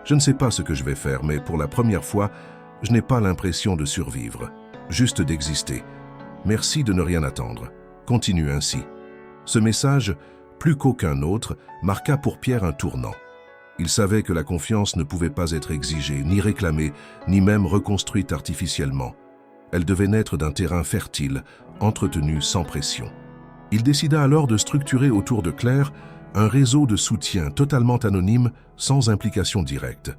Je ne sais pas ce que je vais faire, mais pour la première fois, je n'ai pas l'impression de survivre, juste d'exister. Merci de ne rien attendre. Continue ainsi. Ce message, plus qu'aucun autre, marqua pour Pierre un tournant. Il savait que la confiance ne pouvait pas être exigée, ni réclamée, ni même reconstruite artificiellement. Elle devait naître d'un terrain fertile, entretenu sans pression. Il décida alors de structurer autour de Claire un réseau de soutien totalement anonyme, sans implication directe.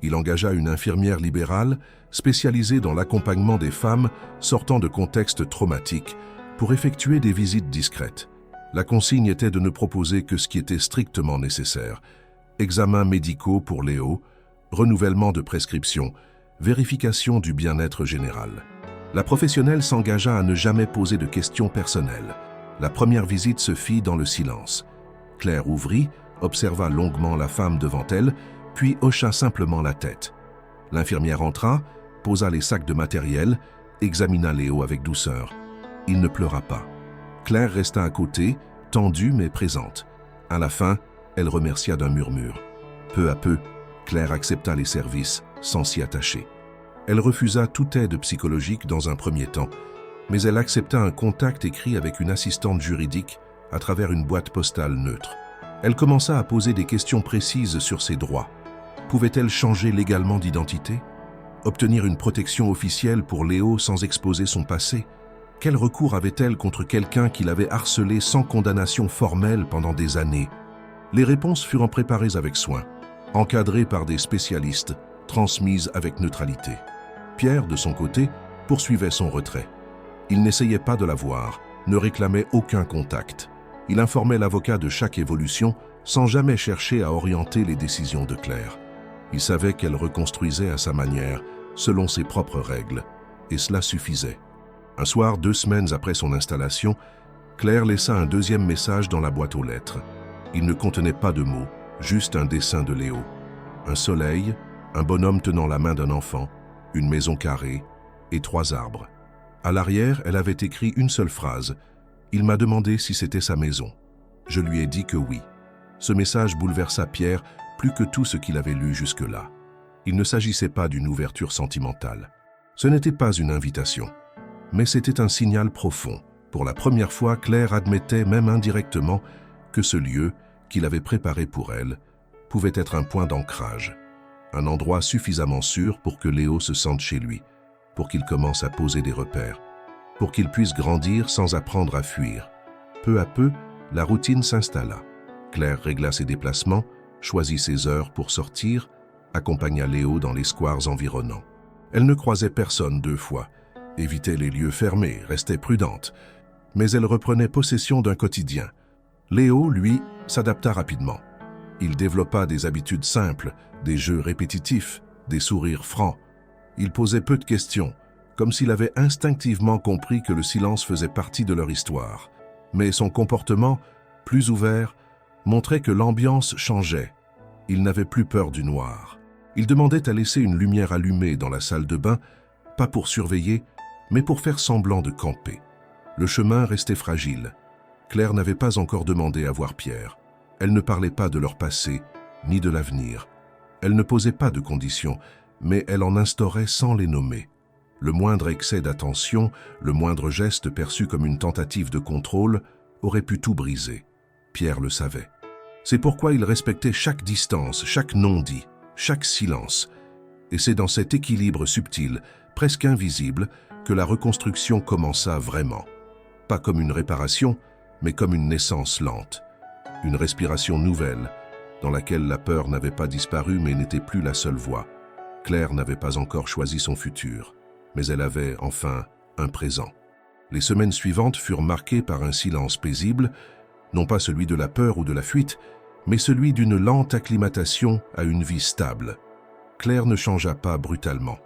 Il engagea une infirmière libérale, spécialisée dans l'accompagnement des femmes sortant de contextes traumatiques, pour effectuer des visites discrètes. La consigne était de ne proposer que ce qui était strictement nécessaire. Examens médicaux pour Léo, renouvellement de prescriptions, vérification du bien-être général. La professionnelle s'engagea à ne jamais poser de questions personnelles. La première visite se fit dans le silence. Claire ouvrit, observa longuement la femme devant elle, puis hocha simplement la tête. L'infirmière entra, posa les sacs de matériel, examina Léo avec douceur. Il ne pleura pas. Claire resta à côté, tendue mais présente. À la fin, elle remercia d'un murmure. Peu à peu, Claire accepta les services, sans s'y attacher. Elle refusa toute aide psychologique dans un premier temps, mais elle accepta un contact écrit avec une assistante juridique à travers une boîte postale neutre. Elle commença à poser des questions précises sur ses droits. Pouvait-elle changer légalement d'identité? Obtenir une protection officielle pour Léo sans exposer son passé? Quel recours avait-elle contre quelqu'un qui l'avait harcelé sans condamnation formelle pendant des années? Les réponses furent préparées avec soin, encadrées par des spécialistes, transmises avec neutralité. Pierre, de son côté, poursuivait son retrait. Il n'essayait pas de la voir, ne réclamait aucun contact. Il informait l'avocat de chaque évolution sans jamais chercher à orienter les décisions de Claire. Il savait qu'elle reconstruisait à sa manière, selon ses propres règles, et cela suffisait. Un soir, 2 semaines après son installation, Claire laissa un deuxième message dans la boîte aux lettres. Il ne contenait pas de mots, juste un dessin de Léo. Un soleil, un bonhomme tenant la main d'un enfant, une maison carrée et 3 arbres. À l'arrière, elle avait écrit une seule phrase. Il m'a demandé si c'était sa maison. Je lui ai dit que oui. Ce message bouleversa Pierre plus que tout ce qu'il avait lu jusque-là. Il ne s'agissait pas d'une ouverture sentimentale. Ce n'était pas une invitation. Mais c'était un signal profond. Pour la première fois, Claire admettait, même indirectement, que ce lieu, qu'il avait préparé pour elle, pouvait être un point d'ancrage. Un endroit suffisamment sûr pour que Léo se sente chez lui, pour qu'il commence à poser des repères, pour qu'il puisse grandir sans apprendre à fuir. Peu à peu, la routine s'installa. Claire régla ses déplacements, choisit ses heures pour sortir, accompagna Léo dans les squares environnants. Elle ne croisait personne 2 fois, évitait les lieux fermés, restait prudente, mais elle reprenait possession d'un quotidien. Léo, lui, s'adapta rapidement. Il développa des habitudes simples, des jeux répétitifs, des sourires francs. Il posait peu de questions, comme s'il avait instinctivement compris que le silence faisait partie de leur histoire. Mais son comportement, plus ouvert, montrait que l'ambiance changeait. Il n'avait plus peur du noir. Il demandait à laisser une lumière allumée dans la salle de bain, pas pour surveiller, mais pour faire semblant de camper. Le chemin restait fragile. Claire n'avait pas encore demandé à voir Pierre. Elle ne parlait pas de leur passé, ni de l'avenir. Elle ne posait pas de conditions, mais elle en instaurait sans les nommer. Le moindre excès d'attention, le moindre geste perçu comme une tentative de contrôle, aurait pu tout briser. Pierre le savait. C'est pourquoi il respectait chaque distance, chaque non-dit, chaque silence. Et c'est dans cet équilibre subtil, presque invisible, que la reconstruction commença vraiment. Pas comme une réparation, mais comme une naissance lente. Une respiration nouvelle, dans laquelle la peur n'avait pas disparu mais n'était plus la seule voie. Claire n'avait pas encore choisi son futur, mais elle avait, enfin, un présent. Les semaines suivantes furent marquées par un silence paisible, non pas celui de la peur ou de la fuite, mais celui d'une lente acclimatation à une vie stable. Claire ne changea pas brutalement.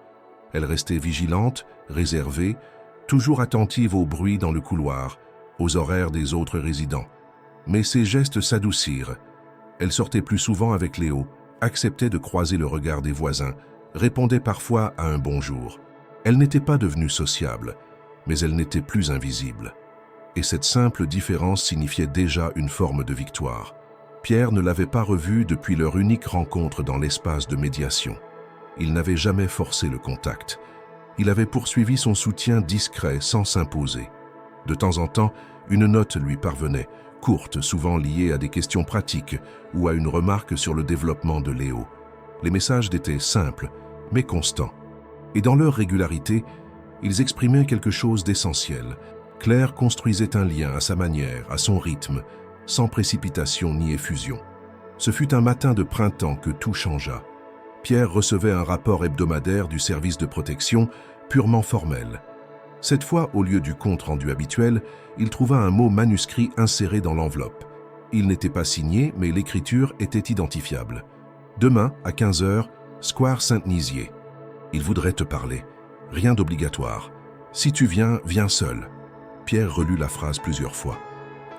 Elle restait vigilante, réservée, toujours attentive aux bruits dans le couloir, aux horaires des autres résidents. Mais ses gestes s'adoucirent. Elle sortait plus souvent avec Léo, acceptait de croiser le regard des voisins, répondait parfois à un bonjour. Elle n'était pas devenue sociable, mais elle n'était plus invisible. Et cette simple différence signifiait déjà une forme de victoire. Pierre ne l'avait pas revue depuis leur unique rencontre dans l'espace de médiation. Il n'avait jamais forcé le contact. Il avait poursuivi son soutien discret sans s'imposer. De temps en temps, une note lui parvenait, courte, souvent liée à des questions pratiques ou à une remarque sur le développement de Léo. Les messages étaient simples, mais constants. Et dans leur régularité, ils exprimaient quelque chose d'essentiel. Claire construisait un lien à sa manière, à son rythme, sans précipitation ni effusion. Ce fut un matin de printemps que tout changea. Pierre recevait un rapport hebdomadaire du service de protection, purement formel. Cette fois, au lieu du compte rendu habituel, il trouva un mot manuscrit inséré dans l'enveloppe. Il n'était pas signé, mais l'écriture était identifiable. Demain, à 15 h, square Saint-Nizier. Il voudrait te parler. Rien d'obligatoire. Si tu viens, viens seul. Pierre relut la phrase plusieurs fois.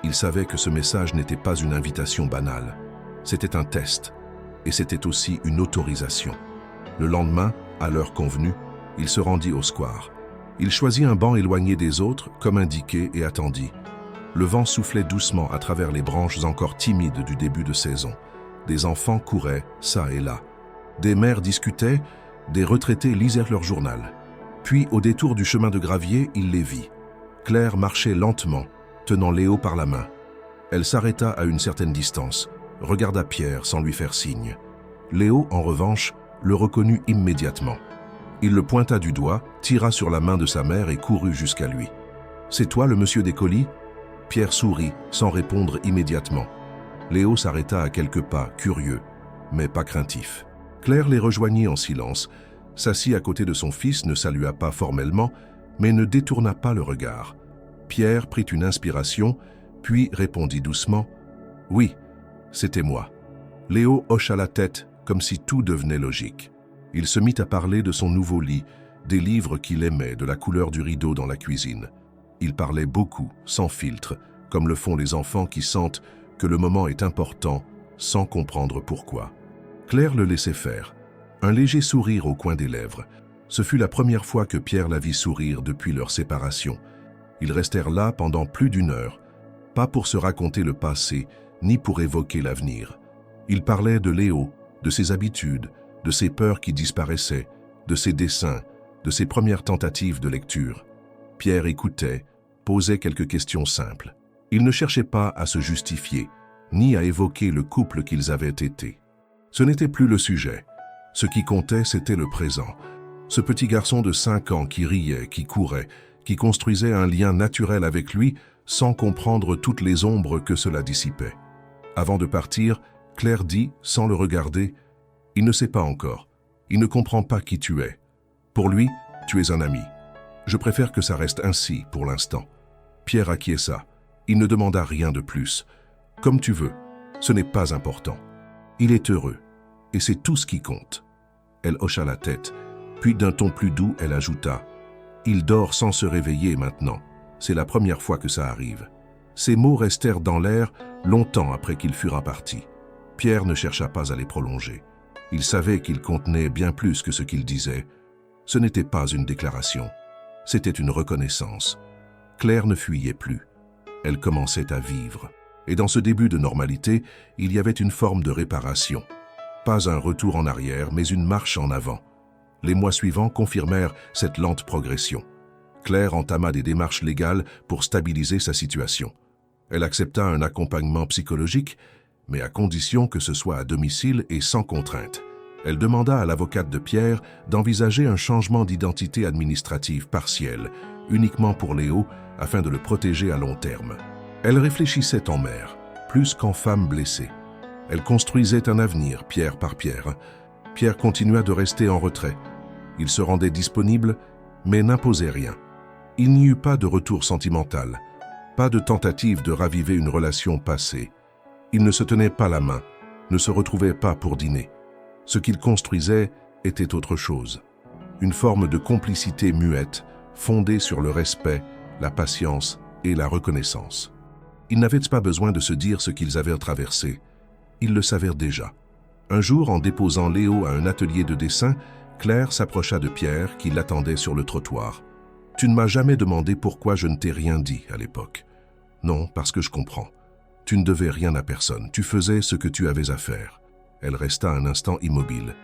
Il savait que ce message n'était pas une invitation banale. C'était un test. Et c'était aussi une autorisation. Le lendemain, à l'heure convenue, il se rendit au square. Il choisit un banc éloigné des autres, comme indiqué, et attendit. Le vent soufflait doucement à travers les branches encore timides du début de saison. Des enfants couraient, çà et là. Des mères discutaient, des retraités lisaient leur journal. Puis, au détour du chemin de gravier, il les vit. Claire marchait lentement, tenant Léo par la main. Elle s'arrêta à une certaine distance, regarda Pierre sans lui faire signe. Léo, en revanche, le reconnut immédiatement. Il le pointa du doigt, tira sur la main de sa mère et courut jusqu'à lui. « C'est toi le monsieur des colis ?» Pierre sourit, sans répondre immédiatement. Léo s'arrêta à quelques pas, curieux, mais pas craintif. Claire les rejoignit en silence, s'assit à côté de son fils, ne salua pas formellement, mais ne détourna pas le regard. Pierre prit une inspiration, puis répondit doucement « Oui, c'était moi. » Léo hocha la tête, comme si tout devenait logique. Il se mit à parler de son nouveau lit, des livres qu'il aimait, de la couleur du rideau dans la cuisine. Il parlait beaucoup, sans filtre, comme le font les enfants qui sentent que le moment est important, sans comprendre pourquoi. Claire le laissait faire, un léger sourire au coin des lèvres. Ce fut la première fois que Pierre la vit sourire depuis leur séparation. Ils restèrent là pendant plus d'1 heure, pas pour se raconter le passé, ni pour évoquer l'avenir. Ils parlaient de Léo, de ses habitudes, de ses peurs qui disparaissaient, de ses dessins, de ses premières tentatives de lecture. Pierre écoutait, posait quelques questions simples. Il ne cherchait pas à se justifier, ni à évoquer le couple qu'ils avaient été. Ce n'était plus le sujet. Ce qui comptait, c'était le présent. Ce petit garçon de 5 ans qui riait, qui courait, qui construisait un lien naturel avec lui sans comprendre toutes les ombres que cela dissipait. Avant de partir, Claire dit, sans le regarder, « Il ne sait pas encore. Il ne comprend pas qui tu es. Pour lui, tu es un ami. Je préfère que ça reste ainsi pour l'instant. » Pierre acquiesça. Il ne demanda rien de plus. « Comme tu veux. Ce n'est pas important. Il est heureux. Et c'est tout ce qui compte. » Elle hocha la tête. Puis d'un ton plus doux, elle ajouta, « Il dort sans se réveiller maintenant. C'est la première fois que ça arrive. » Ces mots restèrent dans l'air longtemps après qu'il fût parti. Pierre ne chercha pas à les prolonger. Il savait qu'ils contenaient bien plus que ce qu'il disait. Ce n'était pas une déclaration. C'était une reconnaissance. Claire ne fuyait plus. Elle commençait à vivre. Et dans ce début de normalité, il y avait une forme de réparation. Pas un retour en arrière, mais une marche en avant. Les mois suivants confirmèrent cette lente progression. Claire entama des démarches légales pour stabiliser sa situation. Elle accepta un accompagnement psychologique, mais à condition que ce soit à domicile et sans contrainte. Elle demanda à l'avocate de Pierre d'envisager un changement d'identité administrative partiel, uniquement pour Léo, afin de le protéger à long terme. Elle réfléchissait en mère, plus qu'en femme blessée. Elle construisait un avenir, pierre par pierre. Pierre continua de rester en retrait. Il se rendait disponible, mais n'imposait rien. Il n'y eut pas de retour sentimental, pas de tentative de raviver une relation passée. Ils ne se tenaient pas la main, ne se retrouvaient pas pour dîner. Ce qu'ils construisaient était autre chose. Une forme de complicité muette, fondée sur le respect, la patience et la reconnaissance. Ils n'avaient pas besoin de se dire ce qu'ils avaient traversé. Ils le savaient déjà. Un jour, en déposant Léo à un atelier de dessin, Claire s'approcha de Pierre qui l'attendait sur le trottoir. « Tu ne m'as jamais demandé pourquoi je ne t'ai rien dit à l'époque. »« Non, parce que je comprends. Tu ne devais rien à personne. Tu faisais ce que tu avais à faire. » Elle resta un instant immobile.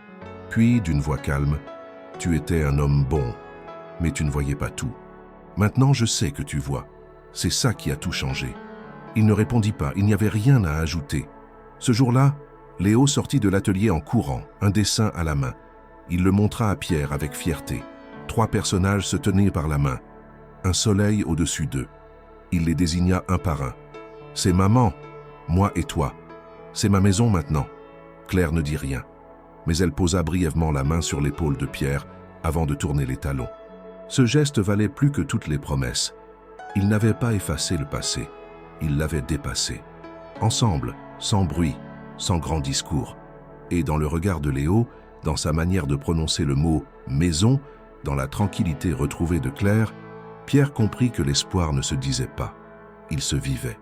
Puis, d'une voix calme, « Tu étais un homme bon, mais tu ne voyais pas tout. Maintenant, je sais que tu vois. C'est ça qui a tout changé. » Il ne répondit pas, il n'y avait rien à ajouter. Ce jour-là, Léo sortit de l'atelier en courant, un dessin à la main. Il le montra à Pierre avec fierté. 3 personnages se tenaient par la main, un soleil au-dessus d'eux. Il les désigna un par un. « C'est maman, moi et toi. C'est ma maison maintenant. » Claire ne dit rien, mais elle posa brièvement la main sur l'épaule de Pierre avant de tourner les talons. Ce geste valait plus que toutes les promesses. Il n'avait pas effacé le passé, il l'avait dépassé. Ensemble, sans bruit, sans grand discours. Et dans le regard de Léo, dans sa manière de prononcer le mot « maison », dans la tranquillité retrouvée de Claire, Pierre comprit que l'espoir ne se disait pas, il se vivait.